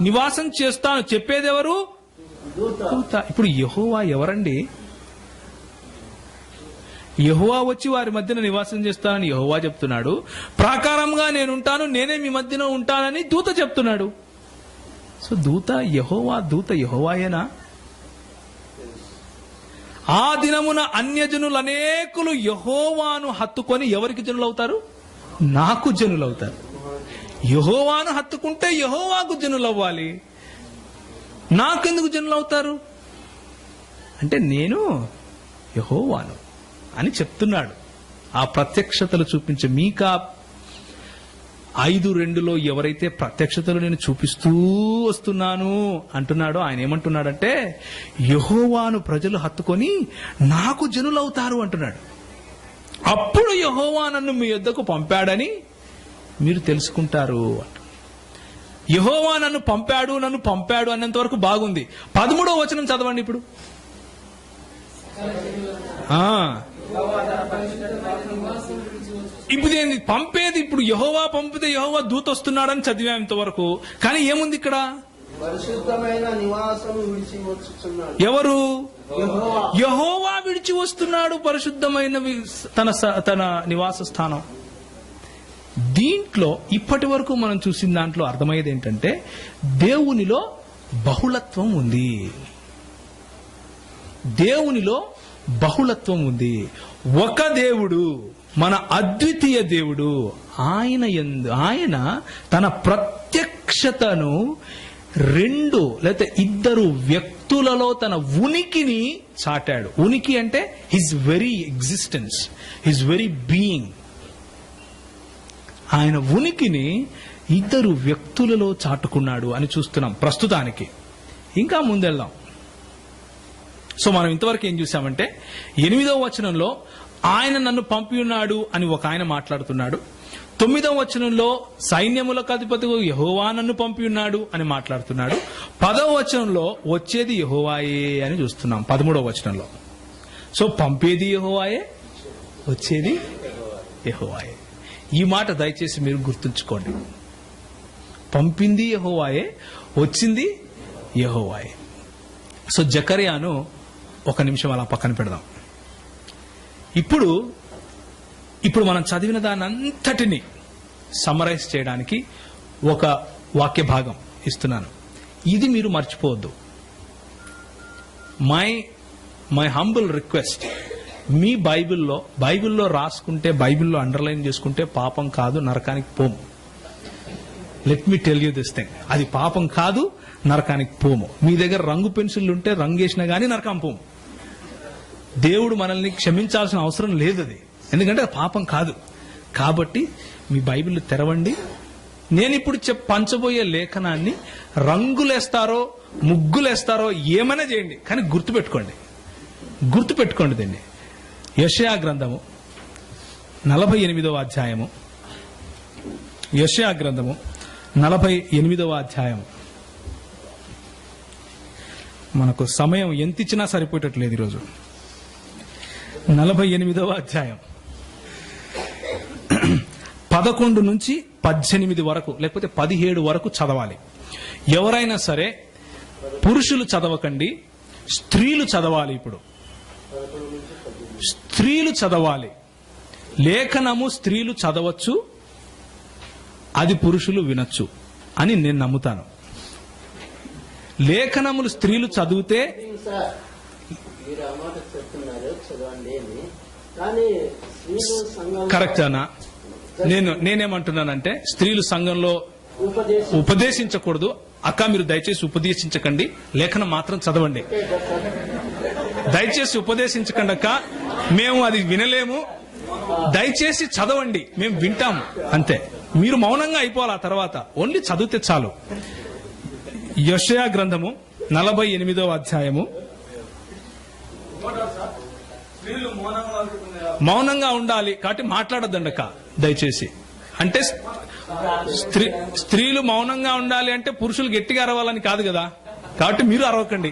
నివాసం చేస్తాను. చెప్పేదెవరు? దూత. ఇప్పుడు యెహోవా ఎవరండి? యెహోవా వచ్చి వారి మధ్యన నివాసం చేస్తానని యెహోవా చెప్తున్నాడు. ప్రాకారంగా నేనుంటాను, నేనే మీ మధ్యన ఉంటానని దూత చెప్తున్నాడు. సో దూత యెహోవాయేనా? ఆ దినమున అన్యజనులు అనేకులు యెహోవాను హత్తుకొని ఎవరికి జనులవుతారు? నాకు జనులవుతారు. యెహోవాను హత్తుకుంటే యెహోవాకు జనులవ్వాలి. నాకెందుకు జనులవుతారు అంటే నేను యెహోవాను అని చెప్తున్నాడు. ఆ ప్రత్యక్షతలు చూపించే మీకా 5:2 ఎవరైతే ప్రత్యక్షతలు నేను చూపిస్తూ వస్తున్నాను అంటున్నాడో ఆయన ఏమంటున్నాడంటే, యెహోవాను ప్రజలు హత్తుకొని నాకు జనులవుతారు అంటున్నాడు. అప్పుడు యెహోవా నన్ను మీ యొద్దకు పంపాడని మీరు తెలుసుకుంటారు. యెహోవా నన్ను పంపాడు అన్నంత వరకు బాగుంది. 13వ వచనం చదవండి ఇప్పుడు. ఇప్పుడు ఏంది పంపేది? ఇప్పుడు యెహోవా పంపితే యెహోవా దూత వస్తున్నాడని చదివాం ఇంతవరకు. కానీ ఏముంది ఇక్కడ? పరిశుద్ధమైన నివాసం విడిచి వచ్చుచున్నాడు. ఎవరు? యెహోవా. యెహోవా విడిచి వస్తున్నాడు పరిశుద్ధమైన తన నివాస స్థానం. దీంట్లో ఇప్పటి వరకు మనం చూసిన దాంట్లో అర్థమయ్యేది ఏంటంటే దేవునిలో బహుళత్వం ఉంది. దేవునిలో బహుళత్వం ఉంది. ఒక దేవుడు, మన అద్వితీయ దేవుడు, ఆయన తన ప్రత్యక్షతను రెండు లేదా ఇద్దరు వ్యక్తులలో తన ఉనికిని చాటాడు. ఉనికి అంటే his very existence, his very being. ఆయన ఉనికిని ఇద్దరు వ్యక్తులలో చాటుకున్నాడు అని చూస్తున్నాం ప్రస్తుతానికి. ఇంకా ముందెళ్దాం. సో మనం ఇంతవరకు ఏం చూసామంటే 8వ వచనంలో ఆయన నన్ను పంపి ఉన్నాడు అని ఒక ఆయన మాట్లాడుతున్నాడు. 9వ వచనంలో సైన్యములకు అధిపతి యెహోవా నన్ను పంపి ఉన్నాడు అని మాట్లాడుతున్నాడు. 10వ వచనంలో వచ్చేది యెహోవాయే అని చూస్తున్నాం 13వ వచనంలో. సో పంపేది యెహోవాయే, వచ్చేది యెహోవాయే. ఈ మాట దయచేసి మీరు గుర్తుంచుకోండి. పంపింది యెహోవాయే, వచ్చింది యెహోవాయే. సో జకర్యాను ఒక నిమిషం అలా పక్కన పెడదాం. ఇప్పుడు మనం చదివిన దాని అంతటిని సమరైజ్ చేయడానికి ఒక వాక్య భాగం ఇస్తున్నాను. ఇది మీరు మర్చిపోవద్దు. మై హంబుల్ రిక్వెస్ట్, మీ బైబిల్లో రాసుకుంటే, బైబిల్లో అండర్లైన్ చేసుకుంటే పాపం కాదు, నరకానికి పోము. Let me tell you this thing. అది పాపం కాదు, నరకానికి పోము. మీ దగ్గర రంగు పెన్సిల్ ఉంటే రంగు వేసినా గానీ నరకం పోము. దేవుడు మనల్ని క్షమించాల్సిన అవసరం లేదు అది, ఎందుకంటే అది పాపం కాదు. కాబట్టి మీ బైబిల్ తెరవండి. నేను ఇప్పుడు పంచబోయే లేఖనాన్ని రంగులేస్తారో ముగ్గులేస్తారో ఏమైనా చేయండి, కానీ గుర్తుపెట్టుకోండి దీన్ని. యెషయా గ్రంథము 48వ అధ్యాయము. యెషయా గ్రంథము 48వ అధ్యాయం. మనకు సమయం ఎంత ఇచ్చినా సరిపోయేటట్లేదు ఈరోజు. 48వ అధ్యాయం 11 నుంచి 18 వరకు లేకపోతే 17 వరకు చదవాలి. ఎవరైనా సరే పురుషులు చదవకండి, స్త్రీలు చదవాలి. ఇప్పుడు స్త్రీలు చదవాలి. లేఖనము స్త్రీలు చదవచ్చు, అది పురుషులు వినొచ్చు అని నేను నమ్ముతాను. లేఖనములు స్త్రీలు చదివితే సార్ మీరు ఆ మాట చెప్తున్నారు చదవండి అని, కానీ స్త్రీలు సంఘం కరెక్ట్ అనా? నేనేమంటున్నానంటే స్త్రీలు సంఘంలో ఉపదేశం ఉపదేశించకూడదు. అక్క మీరు దయచేసి ఉపదేశించకండి, లేఖనం మాత్రం చదవండి. దయచేసి ఉపదేశించకండి అక్క, మేము అది వినలేము. దయచేసి చదవండి, మేము వింటాము అంతే. మీరు మౌనంగా అయిపోవాలి. ఆ తర్వాత ఓన్లీ చదివితే చాలు. యెషయా గ్రంథము 48వ అధ్యాయము. మౌనంగా ఉండాలి కాబట్టి మాట్లాడొద్దండక్క దయచేసి. అంటే స్త్రీలు మౌనంగా ఉండాలి అంటే పురుషులు గట్టిగా అరవాలని కాదు కదా, కాబట్టి మీరు అరవకండి.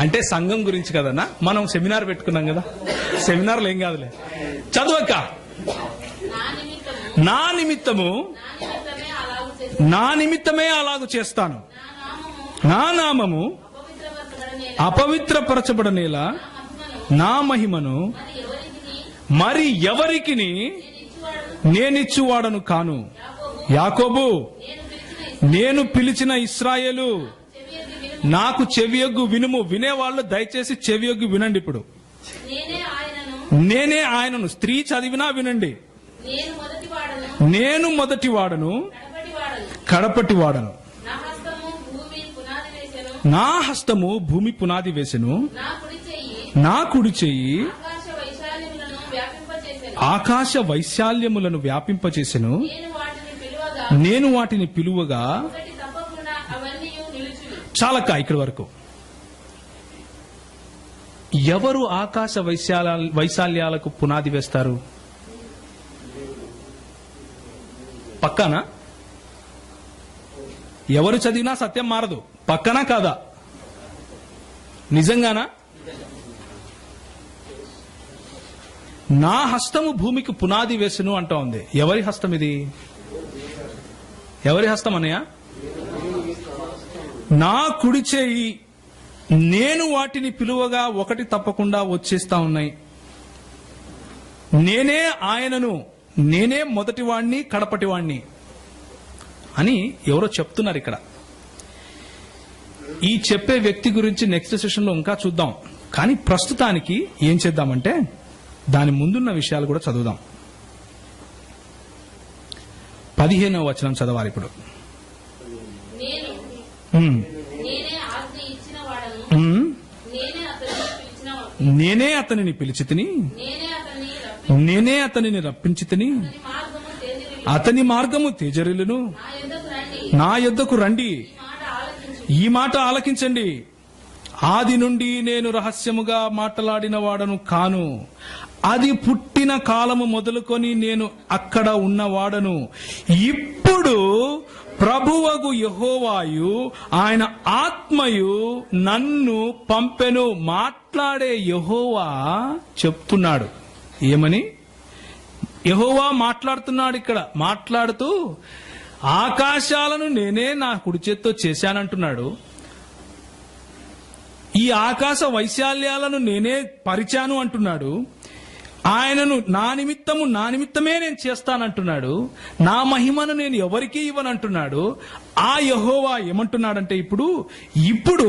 అంటే సంఘం గురించి కదన్నా, మనం సెమినార్ పెట్టుకున్నాం కదా, సెమినార్లు ఏం కాదులే. చదువక్క. నా నిమిత్తమే అలాగు చేస్తాను. నా నామము అపవిత్రపరచబడనేలా నా మహిమను మరి ఎవరికి నేనిచ్చువాడను కాను. యాకోబు, నేను పిలిచిన ఇశ్రాయేలు, నాకు చెవియొగ్గు వినుము. వినేవాళ్ళు దయచేసి చెవియొగ్గు వినండి. ఇప్పుడు నేనే ఆయనను. స్త్రీ చదివినా వినండి. నేను మొదటి వాడను, కడపటి వాడను. నా హస్తము భూమి పునాది వేసెను, నా కుడి చెయ్యి ఆకాశ వైశాల్యములను వ్యాపింపచేసెను. నేను వాటిని పిలువగా. చాలక్క ఇక్కడి వరకు. ఎవరు ఆకాశ వైశాల్యాలకు పునాది వేస్తారు? పక్కన ఎవరు చదివినా సత్యం మారదు. పక్కనా కాదా? నిజంగానా? నా హస్తము భూమికి పునాది వేసును అంటా ఉంది. ఎవరి హస్తం ఇది? ఎవరి హస్తం అన్నయ్య? నా కుడి చేయి, నేను వాటిని పిలువగా ఒకటి తప్పకుండా వచ్చేస్తా ఉన్నాయి. నేనే ఆయనను, నేనే మొదటివాణ్ణి కడపటివాణ్ణి అని ఎవరో చెప్తున్నారు ఇక్కడ. ఈ చెప్పే వ్యక్తి గురించి నెక్స్ట్ సెషన్ లో ఇంకా చూద్దాం. కానీ ప్రస్తుతానికి ఏం చేద్దామంటే దాని ముందున్న విషయాలు కూడా చదువుదాం. 15వ వచనం చదవాలి ఇప్పుడు. నేను ఉమ్, నేనే ఆజ్ఞ ఇచ్చిన వాడను, ఉమ్, నేనే అతనిని పిలిచిన వాడను, నేనే అతనిని పిలిచి తిని, నేనే అతన్ని నేనే అతనిని రప్పించి తిని, మార్గము తేజరిల్లు. అతని మార్గము తేజరిల్లును. నా యొద్దకు రండి, నా యొద్దకు రండి, ఈ మాట ఆలకించు. ఈ మాట ఆలకించండి. ఆది నుండి నేను రహస్యముగా మాట్లాడిన వాడను కాను, అది పుట్టిన కాలము మొదలుకొని నేను అక్కడ ఉన్నవాడను. ఇప్పుడు ప్రభువగు యెహోవాయు ఆయన ఆత్మయు నన్ను పంపెను. మాట్లాడే యెహోవా చెప్తున్నాడు. ఏమని? యెహోవా మాట్లాడుతున్నాడు ఇక్కడ. మాట్లాడుతూ ఆకాశాలను నేనే నా కుడి చేత్తో చేశానంటున్నాడు. ఈ ఆకాశ వైశాల్యాలను నేనే పరిచాను అంటున్నాడు. ఆయనను నా నిమిత్తమే నేను చేస్తానంటున్నాడు. నా మహిమను నేను ఎవరికీ ఇవ్వనంటున్నాడు. ఆ యెహోవా ఏమంటున్నాడంటే ఇప్పుడు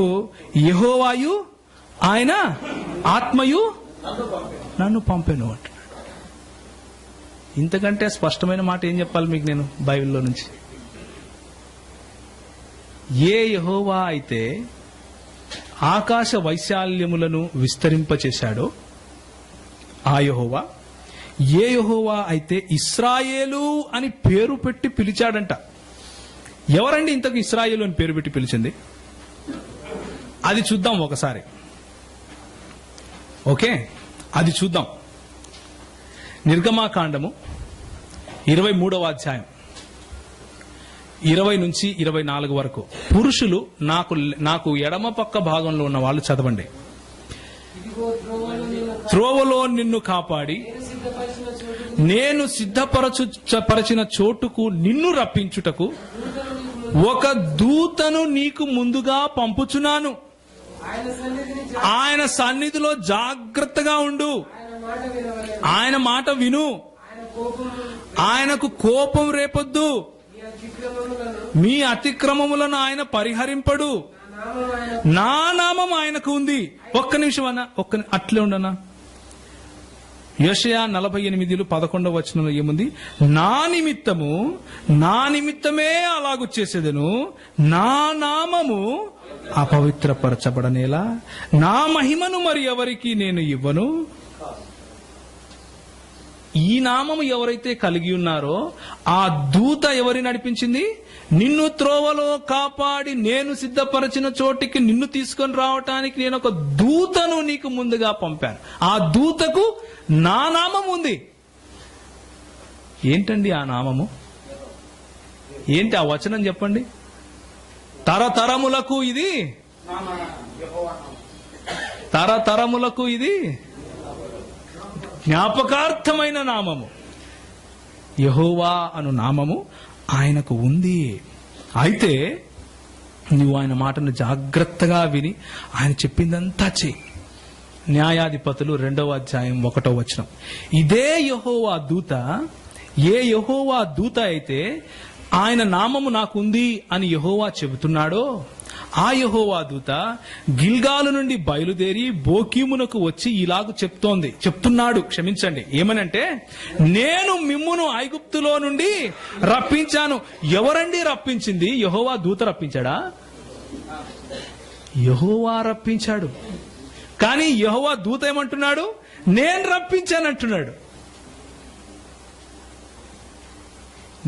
యెహోవాయు ఆయన ఆత్మయు నన్ను పంపెను అంటున్నాడు. ఇంతకంటే స్పష్టమైన మాట ఏం చెప్పాలి మీకు నేను బైబిల్లో నుంచి? ఏ యెహోవా అయితే ఆకాశ వైశాల్యములను విస్తరింపచేశాడో ఆ యెహోవా, ఏ యెహోవా అయితే ఇశ్రాయేలు అని పేరు పెట్టి పిలిచాడంట. ఎవరండి ఇంతకు ఇశ్రాయేలు అని పేరు పెట్టి పిలిచింది? అది చూద్దాం ఒకసారి. ఓకే, అది చూద్దాం. నిర్గమాకాండము 23వ అధ్యాయం 20 నుంచి 24 వరకు. పురుషులు నాకు ఎడమ పక్క భాగంలో ఉన్న వాళ్ళు చదవండి. త్రోవలో నిన్ను కాపాడి నేను సిద్ధపరచిన చోటుకు నిన్ను రప్పించుటకు ఒక దూతను నీకు ముందుగా పంపుచున్నాను. ఆయన సన్నిధిలో జాగ్రత్తగా ఉండు, ఆయన మాట విను, ఆయనకు కోపం రేపొద్దు, మీ అతిక్రమములను ఆయన పరిహరింపడు, నా నామం ఆయనకు ఉంది. ఒక్క నిమిషం అన్న, అట్లే ఉండనా. యెషయా 48:11 వచనంలో ఏముంది? నా నిమిత్తమే అలాగు చేసేదను, నా నామము అపవిత్రపరచబడనేలా, నా మహిమను మరి ఎవరికి నేను ఇవ్వను. ఈ నామము ఎవరైతే కలిగి ఉన్నారో ఆ దూత ఎవరి నడిపించింది? నిన్ను త్రోవలో కాపాడి నేను సిద్ధపరచిన చోటికి నిన్ను తీసుకొని రావటానికి నేను ఒక దూతను నీకు ముందుగా పంపాను. ఆ దూతకు నా నామం ఉంది. ఏంటండి ఆ నామము? ఏంటి ఆ వచనం చెప్పండి. తరతరములకు ఇది, తరతరములకు ఇది జ్ఞాపకార్థమైన నామము. యెహోవా అను నామము ఆయనకు ఉంది. అయితే నువ్వు ఆయన మాటను జాగ్రత్తగా విని ఆయన చెప్పిందంతా చెయ్యి. న్యాయాధిపతులు 2వ అధ్యాయం 1వ వచనం. ఇదే యెహోవా దూత, ఏ యెహోవా దూత అయితే ఆయన నామము నాకుంది అని యెహోవా చెబుతున్నాడో ఆ యెహోవా దూత గిల్గాలు నుండి బయలుదేరి బోకీమునకు వచ్చి ఇలాగు చెప్తున్నాడు. ఏమనంటే, నేను మిమ్మును ఐగుప్తులో నుండి రప్పించాను. ఎవరండి రప్పించింది? యెహోవా దూత రప్పించాడా? యెహోవా రప్పించాడు. కానీ యెహోవా దూత ఏమంటున్నాడు? నేను రప్పించానంటున్నాడు.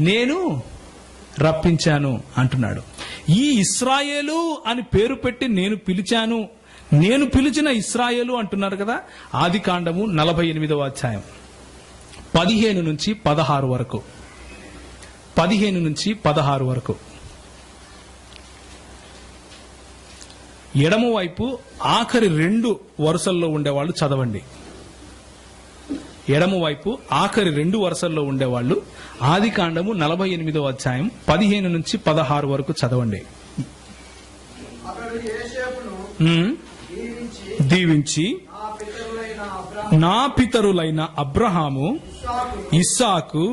నేను రప్పించాను అంటున్నాడు. ఈ ఇశ్రాయేలు అని పేరు పెట్టి నేను పిలిచాను, నేను పిలిచిన ఇశ్రాయేలు అంటున్నారు కదా. ఆదికాండము 48వ అధ్యాయం 15 నుంచి 16 వరకు. 15 నుంచి 16 వరకు. ఎడమ వైపు ఆఖరి 2 వరుసల్లో ఉండేవాళ్ళు చదవండి. ఎడమ వైపు ఆఖరి 2 వరుసల్లో ఉండేవాళ్ళు ఆది కాండము 48వ అధ్యాయం 15 నుంచి 16 వరకు చదవండి. అతడు యోసేపును ఉమ్, దీవించి నా పితరులైన అబ్రహాము ఇస్సాకు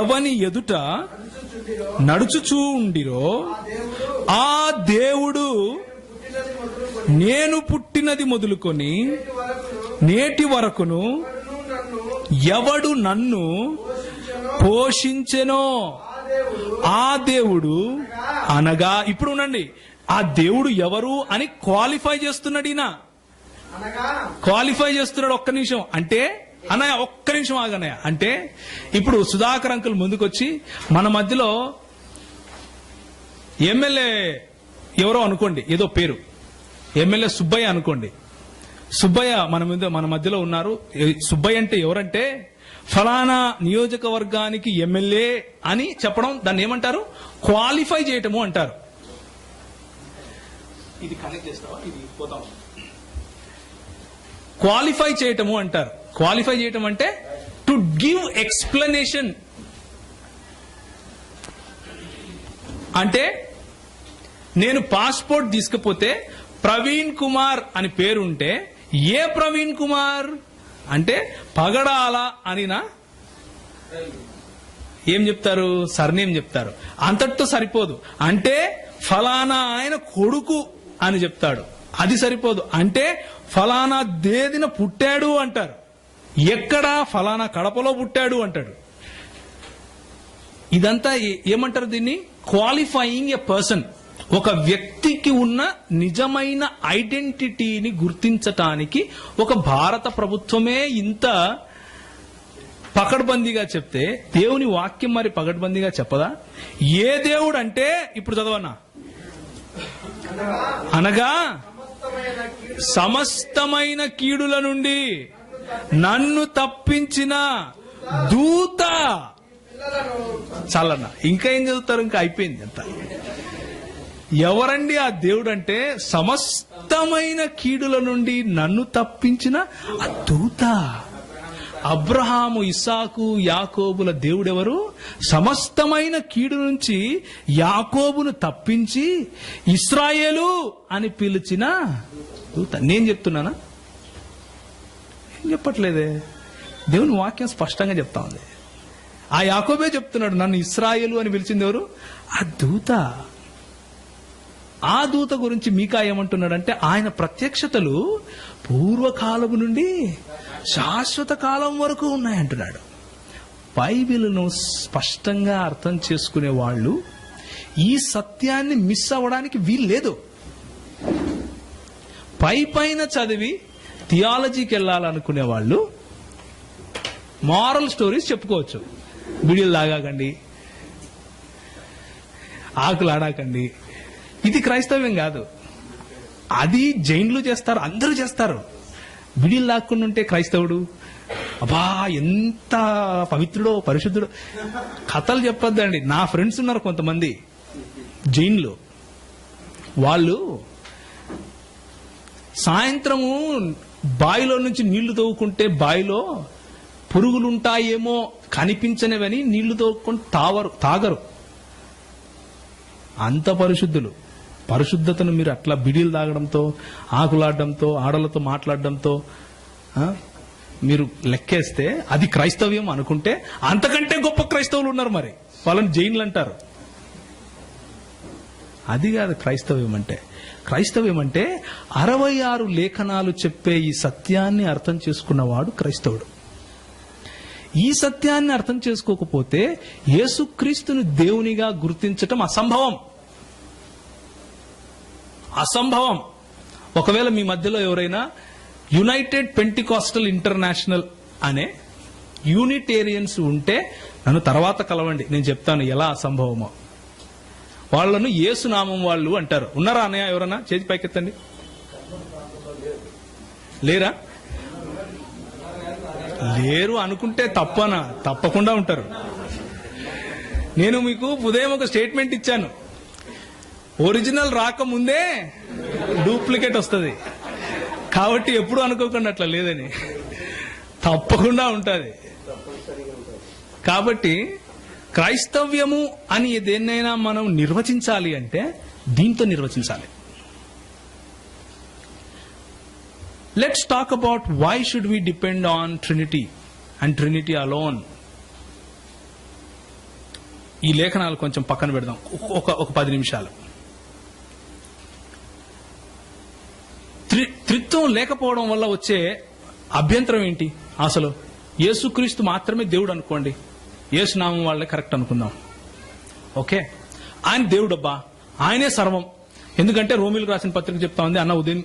ఎవని ఎదుట నడుచుచూ ఉండిరో ఆ దేవుడు నేను పుట్టినది మొదలుకొని నేటి వరకును ఎవడు నన్ను పోషించెనో ఆ దేవుడు అనగా, ఇప్పుడు ఉండండి, ఆ దేవుడు ఎవరు అని క్వాలిఫై చేస్తున్నాడు ఈయన. క్వాలిఫై చేస్తున్నాడు. ఒక్క నిమిషం అంటే అన్నయ్య, ఒక్క నిమిషం ఆగన్నయ్య. అంటే ఇప్పుడు సుధాకర్ అంకుల్ ముందుకొచ్చి మన మధ్యలో ఎమ్మెల్యే ఎవరో అనుకోండి, ఏదో పేరు ఎమ్మెల్యే సుబ్బయ్య అనుకోండి. సుబ్బయ్య మన మధ్యలో ఉన్నారు. సుబ్బయ్య అంటే ఎవరంటే ఫలానా నియోజకవర్గానికి ఎమ్మెల్యే అని చెప్పడం, దాన్ని ఏమంటారు? క్వాలిఫై చేయటము అంటారు. ఇది కనెక్ట్ చేస్తావా? ఇది పోతాం. క్వాలిఫై చేయటము అంటారు. క్వాలిఫై చేయటం అంటే టు గివ్ ఎక్స్ప్లెనేషన్. అంటే నేను పాస్పోర్ట్ తీసుకపోతే ప్రవీణ్ కుమార్ అని పేరుంటే, ఏ ప్రవీణ్ కుమార్ అంటే పగడాల అనినా ఏం చెప్తారు? సర్నేమ్ చెప్తారు. అంతటితో సరిపోదు. అంటే ఫలానా ఆయన కొడుకు అని చెప్తాడు. అది సరిపోదు. అంటే ఫలానా దేదిన పుట్టాడు అంటారు. ఎక్కడ? ఫలానా కడపలో పుట్టాడు అంటాడు. ఇదంతా ఏమంటారు? దీన్ని క్వాలిఫైయింగ్ ఎ పర్సన్. ఒక వ్యక్తికి ఉన్న నిజమైన ఐడెంటిటీని గుర్తించటానికి ఒక భారత ప్రభుత్వమే ఇంత పకడ్బందీగా చెప్తే, దేవుని వాక్యం మరి పకడ్బందీగా చెప్పదా? ఏ దేవుడు అంటే, ఇప్పుడు చదవన్నా, అనగా సమస్తమైన కీడుల నుండి నన్ను తప్పించిన దూత. చాలన్నా, ఇంకా ఏం చదువుతారు? ఇంకా అయిపోయింది అంత. ఎవరండి ఆ దేవుడు అంటే, సమస్తమైన కీడుల నుండి నన్ను తప్పించిన ఆ దూత. అబ్రహాము, ఇస్సాకు, యాకోబుల దేవుడెవరు? సమస్తమైన కీడు నుంచి యాకోబును తప్పించి ఇశ్రాయేలు అని పిలిచిన దూత. నేను చెప్తున్నానా? ఏం చెప్పట్లేదే. దేవుని వాక్యం స్పష్టంగా చెప్తా ఉంది. ఆ యాకోబే చెప్తున్నాడు, నన్ను ఇశ్రాయేలు అని పిలిచింది ఎవరు? ఆ దూత. ఆ దూత గురించి మీకా ఏమంటున్నాడంటే, ఆయన ప్రత్యక్షతలు పూర్వకాలము నుండి శాశ్వత కాలం వరకు ఉన్నాయంటున్నాడు. బైబిల్ను స్పష్టంగా అర్థం చేసుకునే వాళ్ళు ఈ సత్యాన్ని మిస్ అవ్వడానికి వీల్లేదు. పైన చదివి థియాలజీకి వెళ్ళాలనుకునే వాళ్ళు మారల్ స్టోరీస్ చెప్పుకోవచ్చు. బిడిలు తాగాకండి, ఆకులు ఆడాకండి. ఇది క్రైస్తవ్యం కాదు. అది జైన్లు చేస్తారు, అందరూ చేస్తారు. బిడిలు లాక్కుండా ఉంటే క్రైస్తవుడు అబ్బా ఎంత పవిత్రుడో పరిశుద్ధుడో కథలు చెప్పొద్దండి. నా ఫ్రెండ్స్ ఉన్నారు కొంతమంది జైన్లు. వాళ్ళు సాయంత్రము బావిలో నుంచి నీళ్లు తవ్వుకుంటే బావిలో పురుగులుంటాయేమో కనిపించనివని నీళ్లు తవ్వుకొని తాగరు. అంత పరిశుద్ధులు. పరిశుద్ధతను మీరు అట్లా బిడీలు తాగడంతో, ఆకులాడడంతో, ఆడలతో మాట్లాడడంతో మీరు లెక్కేస్తే అది క్రైస్తవ్యం అనుకుంటే, అంతకంటే గొప్ప క్రైస్తవులు ఉన్నారు. మరి వాళ్ళని జైన్లు అంటారు. అది కాదు క్రైస్తవ్యం అంటే. క్రైస్తవ్యం అంటే 66 లేఖనాలు చెప్పే ఈ సత్యాన్ని అర్థం చేసుకున్నవాడు క్రైస్తవుడు. ఈ సత్యాన్ని అర్థం చేసుకోకపోతే యేసుక్రీస్తును దేవునిగా గుర్తించటం అసంభవం. అసంభవం. ఒకవేళ మీ మధ్యలో ఎవరైనా యునైటెడ్ పెంటికాస్టల్ ఇంటర్నేషనల్ అనే యూనిటేరియన్స్ ఉంటే నన్ను తర్వాత కలవండి, నేను చెప్తాను ఎలా అసంభవమో. వాళ్ళను యేసునామం వాళ్ళు అంటారు. ఉన్నారా అన్నయ్య? ఎవరన్నా చేతి పైకెత్తండి. లేరా? లేరు అనుకుంటే తప్పనా? తప్పకుండా ఉంటారు. నేను మీకు ఉదయం ఒక స్టేట్మెంట్ ఇచ్చాను. ఒరిజినల్ రాకముందే డూప్లికేట్ వస్తుంది కాబట్టి ఎప్పుడు అనుకోకుండా అట్లా లేదని. తప్పకుండా ఉంటుంది. తప్పనిసరిగా ఉంటుంది. కాబట్టి క్రైస్తవ్యము అని దేన్నైనా మనం నిర్వచించాలి అంటే దీంతో నిర్వచించాలి. Let's talk about why should we depend on Trinity and Trinity alone. ఈ లేఖనాలు కొంచెం పక్కన పెడదాం ఒక 10 నిమిషాలు. త్రిత్వం లేకపోవడం వల్ల వచ్చే అభ్యంతరం ఏంటి? అసలు యేసుక్రీస్తు మాత్రమే దేవుడు అనుకోండి, యేసు నామం వాళ్ళే కరెక్ట్ అనుకుందాం. ఓకే, ఆయన దేవుడు అబ్బా, ఆయనే సర్వం. ఎందుకంటే రోమిలకు రాసిన పత్రిక చెప్తా ఉంది, అన్న ఉదయం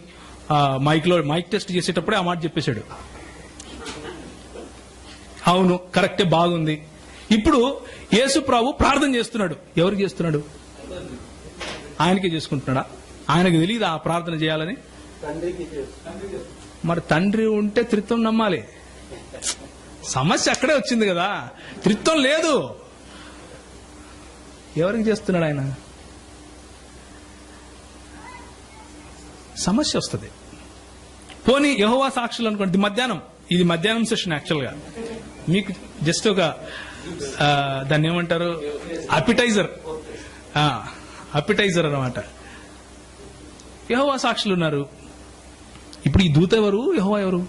మైక్ టెస్ట్ చేసేటప్పుడే ఆ మాట చెప్పేశాడు. అవును, కరెక్టే, బాగుంది. ఇప్పుడు యేసు ప్రభు ప్రార్థన చేస్తున్నాడు. ఎవరికి చేస్తున్నాడు? ఆయనకే చేసుకుంటున్నాడా? ఆయనకు తెలియదు ఆ ప్రార్థన చేయాలని? తండ్రికి చేస్తుంది. మరి తండ్రి ఉంటే త్రిత్వం నమ్మాలి. సమస్య అక్కడే వచ్చింది కదా. త్రిత్వం లేదు, ఎవరికి చేస్తున్నాడు ఆయన? సమస్య వస్తుంది. పోనీ యెహోవా సాక్షులు అనుకోండి. ఇది మధ్యాహ్నం సెషన్. యాక్చువల్గా మీకు జస్ట్ ఒక దాన్ని ఏమంటారు, అపిటైజర్ అన్నమాట. యెహోవా సాక్షులు ఉన్నారు. ఇప్పుడు ఈ దూత ఎవరు, యెహోవా ఎవరు?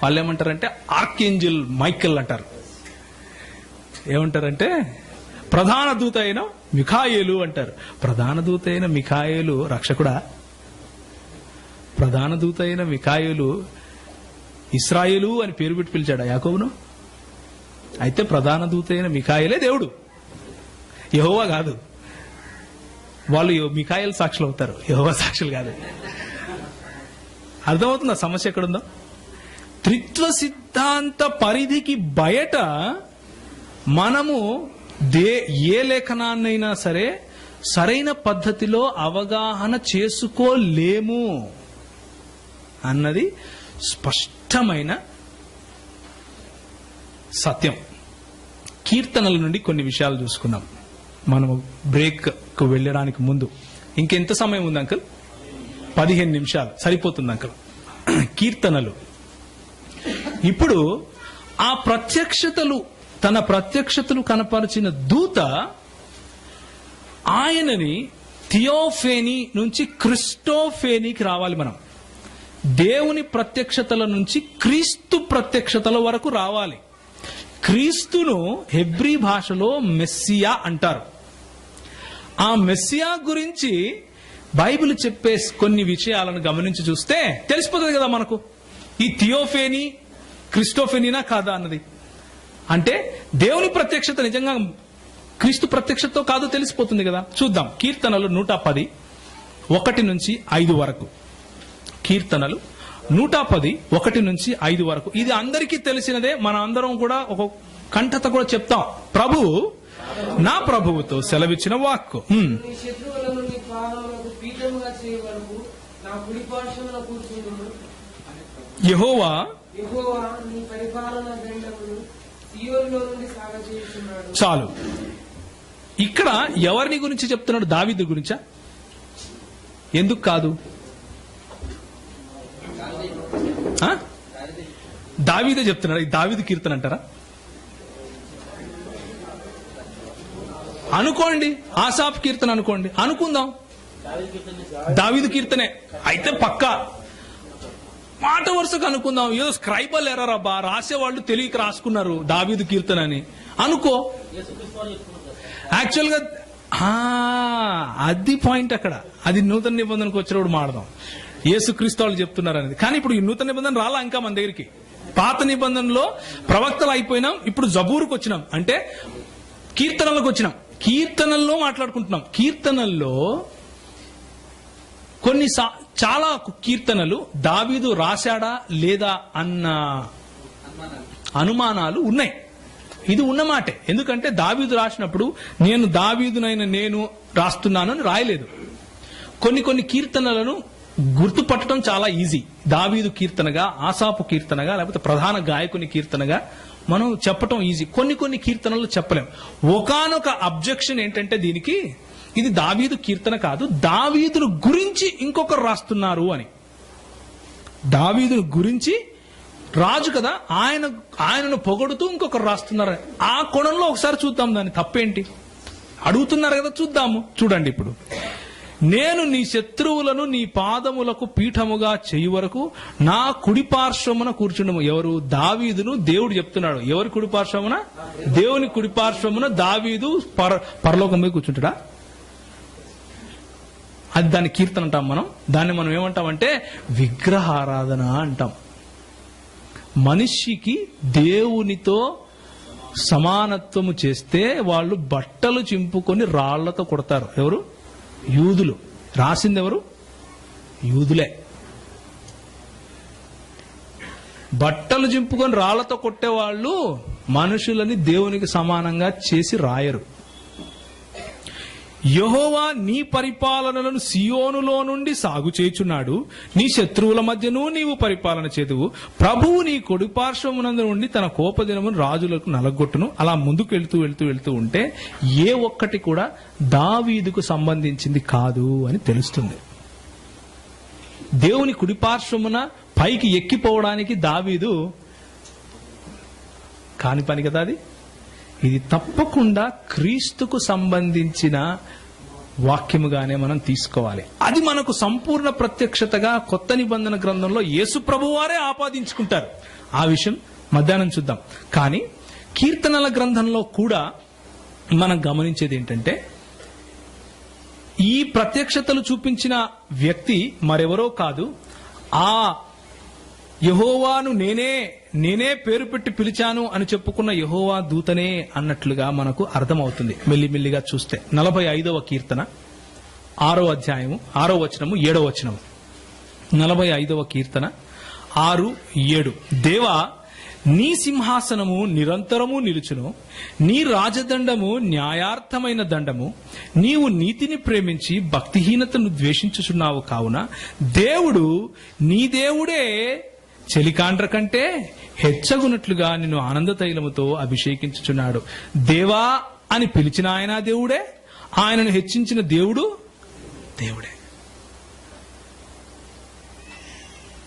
వాళ్ళు ఏమంటారంటే ఆర్కేంజల్ మైకెల్ అంటారు. ఏమంటారంటే ప్రధాన దూత అయిన మిఖాయేలు అంటారు. ప్రధాన దూత అయిన మిఖాయేలు రక్షకుడా? ప్రధాన దూత అయిన మిఖాయేలు ఇశ్రాయేలు అని పేరు పెట్టి పిలిచాడా యాకోబును? అయితే ప్రధాన దూత అయిన మిఖాయేలే దేవుడు, యెహోవా కాదు. వాళ్ళు మిఖాయేల్ సాక్షులు అవుతారు, యెహోవా సాక్షులు కాదు. అర్థమవుతుందా సమస్య ఎక్కడుందో? త్రిత్వ సిద్ధాంత పరిధికి బయట మనము ఏ లేఖనాన్నైనా సరే సరైన పద్ధతిలో అవగాహన చేసుకోలేము అన్నది స్పష్టమైన సత్యం. కీర్తనల నుండి కొన్ని విషయాలు చూసుకుందాం మనము బ్రేక్ కు వెళ్ళడానికి ముందు. ఇంకెంత సమయం ఉంది అంకుల్? 15 నిమిషాలు సరిపోతుంది అంకుల్. కీర్తనలు. ఇప్పుడు ఆ తన ప్రత్యక్షతలు కనపరిచిన దూత ఆయనని థియోఫేనీ నుంచి క్రిస్టోఫేనీకి రావాలి. మనం దేవుని ప్రత్యక్షతల నుంచి క్రీస్తు ప్రత్యక్షతల వరకు రావాలి. క్రీస్తును హెబ్రీ భాషలో మెస్సియా అంటారు. ఆ మెస్సియా గురించి బైబిల్ చెప్పే కొన్ని విషయాలను గమనించి చూస్తే తెలిసిపోతుంది కదా మనకు, ఈ థియోఫేనీ క్రిస్టోఫేనీనా కాదా అన్నది. అంటే దేవుని ప్రత్యక్షత నిజంగా క్రీస్తు ప్రత్యక్షతతో కాదో తెలిసిపోతుంది కదా. చూద్దాం. కీర్తనలు 110 1 నుంచి 5 వరకు. కీర్తనలు 110 1 నుంచి 5 వరకు. ఇది అందరికీ తెలిసినదే, మన అందరం కూడా ఒక కంఠత కూడా చెప్తాం. ప్రభువు నా ప్రభువుతో సెలవిచ్చిన వాక్కు. నీ శత్రువుల నుండి పాదములకు పీఠముగా చేయవలము, నా కుడి పార్శ్వమున కూర్చుండుము. యెహోవా యెహోవా నీ పరిపాలన దండమును సీయోనులో నుండి సాగజేయుచున్నాడు. చాలు. ఇక్కడ ఎవరిని గురించి చెప్తున్నాడు? దావీదు గురించా? ఎందుకు కాదు? దావీదే చెప్తున్నాడు. ఈ దావీదు కీర్తన అంటారా? అనుకోండి, ఆసాఫ్ కీర్తన అనుకోండి, అనుకుందాం. దావీదు కీర్తనే అయితే పక్కా. మాట వరుసకు అనుకుందాం. ఏదో స్క్రైబల్ ఎర్రర్ అబ్బా, రాసేవాళ్ళు తెలియక రాసుకున్నారు దావీదు కీర్తన అని అనుకో. యాక్చువల్ గా అది పాయింట్ అక్కడ. అది నూతన నిబంధనకు వచ్చినప్పుడు మాడదాం. యేసుక్రీస్తు వాళ్ళు చెప్తున్నారు అనేది. కానీ ఇప్పుడు ఈ నూతన నిబంధన రాలా ఇంకా మన దగ్గరికి. పాత నిబంధనలో ప్రవక్తలు అయిపోయినాం, ఇప్పుడు జబూరుకు వచ్చినాం, అంటే కీర్తనలకు వచ్చినాం. కీర్తనల్లో మాట్లాడుకుంటున్నాం. కీర్తనల్లో కొన్ని చాలా కీర్తనలు దావీదు రాశాడా లేదా అన్న అనుమానాలు ఉన్నాయి. ఇది ఉన్నమాటే. ఎందుకంటే దావీదు రాసినప్పుడు నేను దావీదునైన రాస్తున్నాను అని రాయలేదు. కొన్ని కీర్తనలను గుర్తుపట్టడం చాలా ఈజీ. దావీదు కీర్తనగా, ఆసాపు కీర్తనగా, లేకపోతే ప్రధాన గాయకుని కీర్తనగా మనం చెప్పటం ఈజీ. కొన్ని కీర్తనలు చెప్పలేం. ఒకానొక అబ్జెక్షన్ ఏంటంటే దీనికి, ఇది దావీదు కీర్తన కాదు, దావీదును గురించి ఇంకొకరు రాస్తున్నారు అని. దావీదును గురించి రాజు కదా, ఆయనను పొగడుతూ ఇంకొకరు రాస్తున్నారు. ఆ కోణంలో ఒకసారి చూద్దాం, దాన్ని తప్పేంటి అడుగుతున్నారు కదా, చూద్దాము. చూడండి ఇప్పుడు, నేను నీ శత్రువులను నీ పాదములకు పీఠముగా చేయి వరకు నా కుడి పార్శ్వమున కూర్చుండము. ఎవరు? దావీదును దేవుడు చెప్తున్నాడు. ఎవరి కుడి పార్శ్వమున? దేవుని కుడి పార్శ్వమున దావీదు పరలోకం మీద కూర్చుంటాడా? అది దాని కీర్తన అంటాం మనం. దాన్ని మనం ఏమంటామంటే విగ్రహారాధన అంటాం. మనిషికి దేవునితో సమానత్వము చేస్తే వాళ్ళు బట్టలు చింపుకొని రాళ్లతో కొడతారు. ఎవరు? యూదులు. రాసింది ఎవరు? యూదులే. బట్టలు చింపుకొని రాళ్లతో కొట్టేవాళ్ళు మనుషులని దేవునికి సమానంగా చేసి రాయరు. యెహోవా నీ పరిపాలనలను సియోనులో నుండి సాగు చేయుచున్నాడు. నీ శత్రువుల మధ్యను నీవు పరిపాలన చేదువు. ప్రభువు నీ కుడి పార్శ్వమునందు నుండి తన కోపదినమును రాజులకు నలగొట్టును. అలా ముందుకు వెళ్తూ ఉంటే ఏ ఒక్కటి కూడా దావీదుకు సంబంధించింది కాదు అని తెలుస్తుంది. దేవుని కుడి పార్శ్వమున పైకి ఎక్కిపోవడానికి దావీదు కాని పని కదా అది. ఇది తప్పకుండా క్రీస్తుకు సంబంధించిన వాక్యముగానే మనం తీసుకోవాలి. అది మనకు సంపూర్ణ ప్రత్యక్షతగా కొత్త నిబంధన గ్రంథంలో యేసు ప్రభువారే ఆపాదించుకుంటారు. ఆ విషయం మధ్యాహ్నం చూద్దాం. కానీ కీర్తనల గ్రంథంలో కూడా మనం గమనించేది ఏంటంటే, ఈ ప్రత్యక్షతలు చూపించిన వ్యక్తి మరెవరో కాదు, ఆ యెహోవాను నేనే పేరు పెట్టి పిలిచాను అని చెప్పుకున్న యెహోవా దూతనే అన్నట్లుగా మనకు అర్థమవుతుంది మెల్లిమెల్లిగా చూస్తే. 45వ కీర్తన 6వ అధ్యాయము 6వ వచనము 7వ వచనము. 45వ కీర్తన 6-7. దేవా, నీ సింహాసనము నిరంతరము నిలుచును, నీ రాజదండము న్యాయార్థమైన దండము. నీవు నీతిని ప్రేమించి భక్తిహీనతను ద్వేషించుచున్నావు కావున దేవుడు నీ దేవుడే చెలికాండ్ర కంటే హెచ్చగునట్లుగా నిన్ను ఆనంద తైలముతో అభిషేకించుచున్నాడు. దేవా అని పిలిచిన ఆయన దేవుడే, ఆయనను హెచ్చించిన దేవుడు దేవుడే.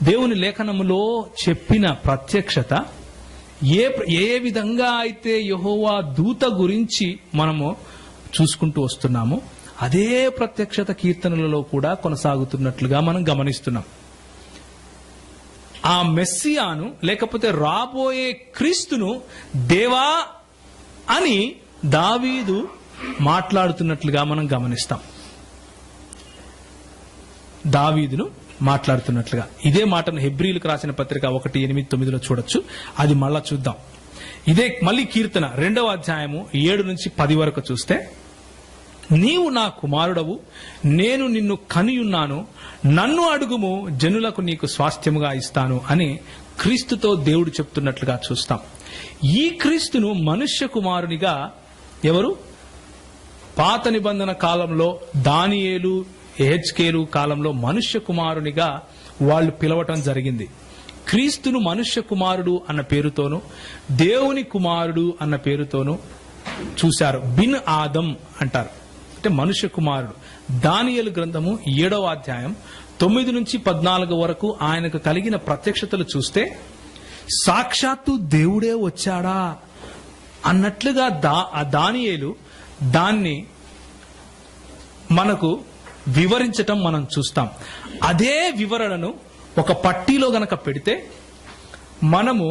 దేవుని లేఖనములో చెప్పిన ప్రత్యక్షత ఏ విధంగా అయితే యెహోవా దూత గురించి మనము చూసుకుంటూ వస్తున్నామో అదే ప్రత్యక్షత కీర్తనలలో కూడా కొనసాగుతున్నట్లుగా మనం గమనిస్తున్నాం. ఆ మెస్సియాను లేకపోతే రాబోయే క్రీస్తును దేవా అని దావీదు మాట్లాడుతున్నట్లుగా మనం గమనిస్తాం. దావీదును మాట్లాడుతున్నట్లుగా ఇదే మాటను హెబ్రీలకు రాసిన పత్రిక 1:8-9 చూడొచ్చు. అది మళ్ళా చూద్దాం. ఇదే మళ్ళీ కీర్తన 2వ అధ్యాయము 7-10 వరకు చూస్తే, నీవు నా కుమారుడవు, నేను నిన్ను కనియున్నాను, నన్ను అడుగుము, జనులకు నీకు స్వాస్థ్యముగా ఇస్తాను అని క్రీస్తుతో దేవుడు చెప్తున్నట్లుగా చూస్తాం. ఈ క్రీస్తును మనుష్య కుమారునిగా ఎవరు? పాత నిబంధన కాలంలో దానియేలు, యెహెజ్కేలు కాలంలో మనుష్య కుమారునిగా వాళ్ళు పిలవటం జరిగింది. క్రీస్తును మనుష్య కుమారుడు అన్న పేరుతోనూ దేవుని కుమారుడు అన్న పేరుతోనూ చూశారు. బిన్ ఆదం అంటారు, అంటే మనుష్య కుమారుడు. దానియేలు గ్రంథము 7వ అధ్యాయం 9-14 వరకు ఆయనకు కలిగిన ప్రత్యక్షతలు చూస్తే సాక్షాత్తు దేవుడే వచ్చాడా అన్నట్లుగా దానియేలు దాన్ని మనకు వివరించటం మనం చూస్తాం. అదే వివరణను ఒక పట్టీలో గనక పెడితే మనము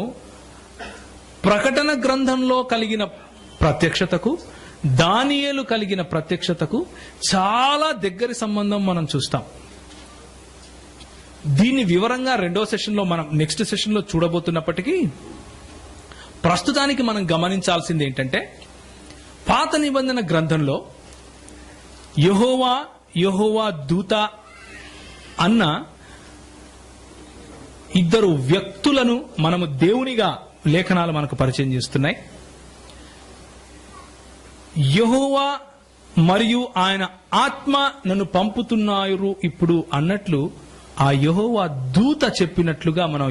ప్రకటన గ్రంథంలో కలిగిన ప్రత్యక్షతకు దానియేలు కలిగిన ప్రత్యక్షతకు చాలా దగ్గరి సంబంధం మనం చూస్తాం. దీన్ని వివరంగా 2వ సెషన్లో మనం నెక్స్ట్ సెషన్లో చూడబోతున్నప్పటికీ ప్రస్తుతానికి మనం గమనించాల్సింది ఏంటంటే, పాత నిబంధన గ్రంథంలో యెహోవా దూత అన్న ఇద్దరు వ్యక్తులను మనము దేవునిగా లేఖనాలు మనకు పరిచయం చేస్తున్నాయి. యెహోవా మరియు ఆయన ఆత్మ నన్ను పంపుతున్నారు ఇప్పుడు అన్నట్లు ఆ యెహోవా దూత చెప్పినట్లుగా మనం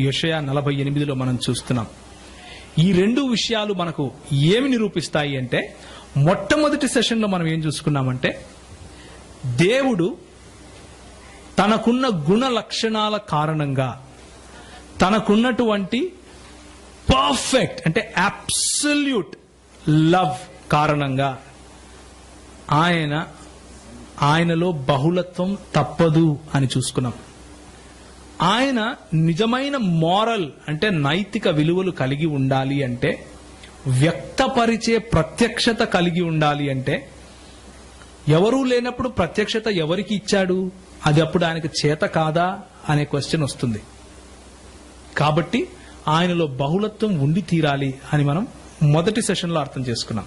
యెషయా 48లో మనం చూస్తున్నాం. ఈ రెండు విషయాలు మనకు ఏమి నిరూపిస్తాయి అంటే, మొట్టమొదటి సెషన్లో మనం ఏం చూసుకున్నామంటే, దేవుడు తనకున్న గుణ లక్షణాల కారణంగా తనకున్నటువంటి పర్ఫెక్ట్ అంటే అబ్సల్యూట్ లవ్ కారణంగా ఆయనలో బహుళత్వం తప్పదు అని చూసుకున్నాం. ఆయన నిజమైన మోరల్ అంటే నైతిక విలువలు కలిగి ఉండాలి అంటే, వ్యక్తపరిచే ప్రత్యక్షత కలిగి ఉండాలి అంటే, ఎవరూ లేనప్పుడు ప్రత్యక్షత ఎవరికి ఇచ్చాడు, అది అప్పుడు ఆయనకు చేత కాదా అనే క్వశ్చన్ వస్తుంది. కాబట్టి ఆయనలో బహుళత్వం ఉండి తీరాలి అని మనం మొదటి సెషన్లో అర్థం చేసుకున్నాం.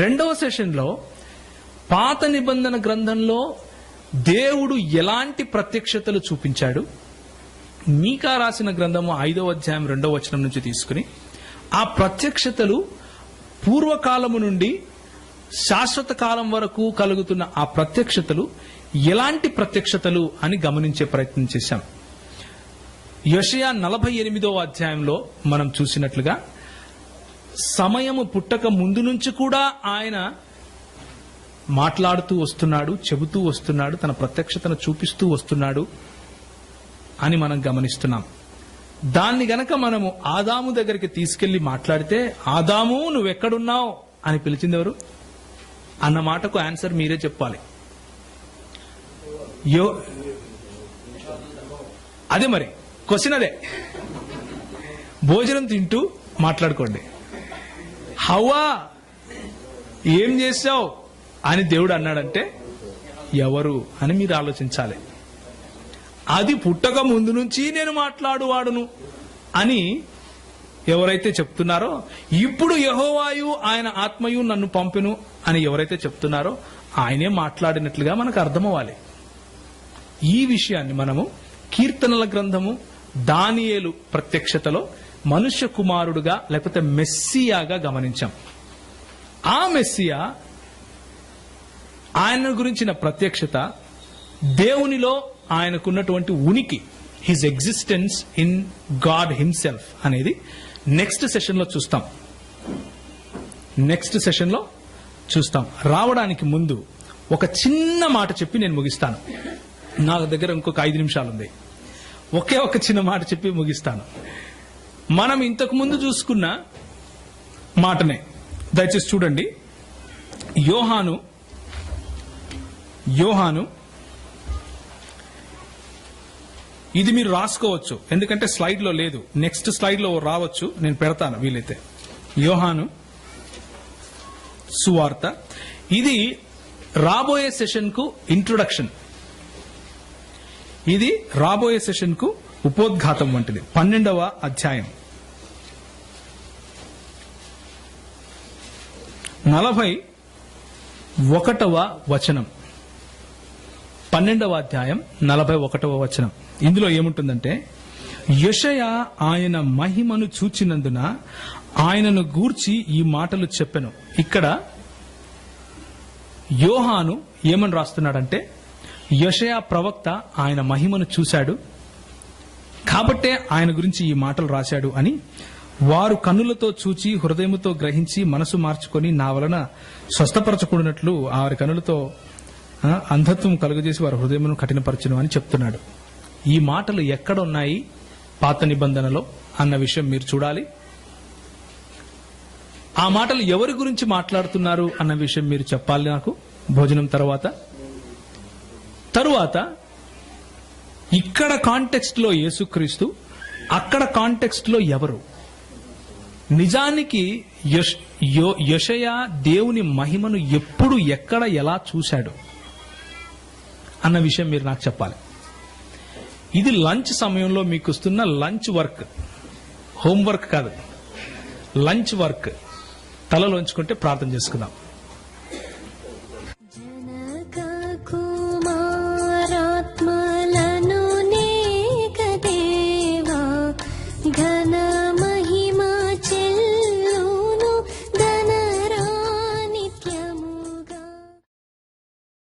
రెండవ సెషన్లో పాత నిబంధన గ్రంథంలో దేవుడు ఎలాంటి ప్రత్యక్షతలు చూపించాడు, మీకా రాసిన గ్రంథము 5వ అధ్యాయం 2వ వచనం నుంచి తీసుకుని ఆ ప్రత్యక్షతలు పూర్వకాలము నుండి శాశ్వత కాలం వరకు కలుగుతున్న ఆ ప్రత్యక్షతలు ఎలాంటి ప్రత్యక్షతలు అని గమనించే ప్రయత్నం చేశాం. యెషయా 48వ అధ్యాయంలో మనం చూసినట్లుగా సమయము పుట్టక ముందు నుంచి కూడా ఆయన మాట్లాడుతూ వస్తున్నాడు, చెబుతూ వస్తున్నాడు, తన ప్రత్యక్షతను చూపిస్తూ వస్తున్నాడు అని మనం గమనిస్తున్నాం. దాన్ని గనక మనము ఆదాము దగ్గరికి తీసుకెళ్లి మాట్లాడితే, ఆదాము నువ్వెక్కడున్నావు అని పిలిచింది ఎవరు అన్న మాటకు ఆన్సర్ మీరే చెప్పాలి. అదే మరి క్వశ్చన్ అదే. భోజనం తింటూ మాట్లాడుకోండి. హవ్వా ఏం చేశావు అని దేవుడు అన్నాడంటే ఎవరు అని మీరు ఆలోచించాలి. అది పుట్టక ముందు నుంచి నేను మాట్లాడువాడును అని ఎవరైతే చెప్తున్నారో, ఇప్పుడు యెహోవాయు ఆయన ఆత్మయు నన్ను పంపెను అని ఎవరైతే చెప్తున్నారో ఆయనే మాట్లాడినట్లుగా మనకు అర్థమవ్వాలి. ఈ విషయాన్ని మనము కీర్తనల గ్రంథము దానియేలు ప్రత్యక్షతలో మనుష్య కుమారుడుగా లేకపోతే మెస్సియాగా గమనించాం. ఆ మెస్సియా ఆయన గురించిన ప్రత్యక్షత, దేవునిలో ఆయనకున్నటువంటి ఉనికి, his existence in God himself అనేది నెక్స్ట్ సెషన్లో చూస్తాం. రావడానికి ముందు ఒక చిన్న మాట చెప్పి నేను ముగిస్తాను. నా దగ్గర ఇంకొక 5 నిమిషాలు ఉంది. ఒకే ఒక చిన్న మాట చెప్పి ముగిస్తాను. మనం ఇంతకు ముందు చూసుకున్న మాటనే దయచేసి చూడండి. యోహాను ఇది మీరు రాసుకోవచ్చు, ఎందుకంటే స్లైడ్ లో లేదు, నెక్స్ట్ స్లైడ్ లో రావచ్చు, నేను పెడతాను వీలైతే. యోహాను సువార్త, ఇది రాబోయే సెషన్ కు ఇంట్రొడక్షన్, ఇది రాబోయే సెషన్ కు ఉపోద్ఘాతం వంటిది. 12వ అధ్యాయం 41వ వచనం. 12వ అధ్యాయం 41వ వచనం. ఇందులో ఏముంటుందంటే, యెషయా ఆయన మహిమను చూచినందున ఆయనను గూర్చి ఈ మాటలు చెప్పెను. ఇక్కడ యోహాను ఏమని రాస్తున్నాడంటే, యెషయా ప్రవక్త ఆయన మహిమను చూశాడు కాబట్టే ఆయన గురించి ఈ మాటలు రాశాడు అని, వారు కన్నులతో చూచి హృదయముతో గ్రహించి మనసు మార్చుకొని నా వలన స్వస్థపరచకూడనట్లు వారి కన్నులతో అంధత్వం కలుగజేసి వారి హృదయమును కఠినపరచును అని చెప్తున్నాడు. ఈ మాటలు ఎక్కడ ఉన్నాయి పాత నిబంధనలో అన్న విషయం మీరు చూడాలి. ఆ మాటలు ఎవరి గురించి మాట్లాడుతున్నారు అన్న విషయం మీరు చెప్పాలి నాకు భోజనం తరువాత ఇక్కడ కాంటెక్స్ట్ లో యేసుక్రీస్తు, అక్కడ కాంటెక్స్ట్ లో ఎవరు? నిజానికి యెషయా దేవుని మహిమను ఎప్పుడు ఎక్కడ ఎలా చూశాడు అన్న విషయం మీరు నాకు చెప్పాలి. ఇది లంచ్ సమయంలో మీకు వస్తున్న లంచ్ వర్క్, హోంవర్క్ కాదు, లంచ్ వర్క్. తలలోంచుకుంటే ప్రార్థన చేసుకుందాం.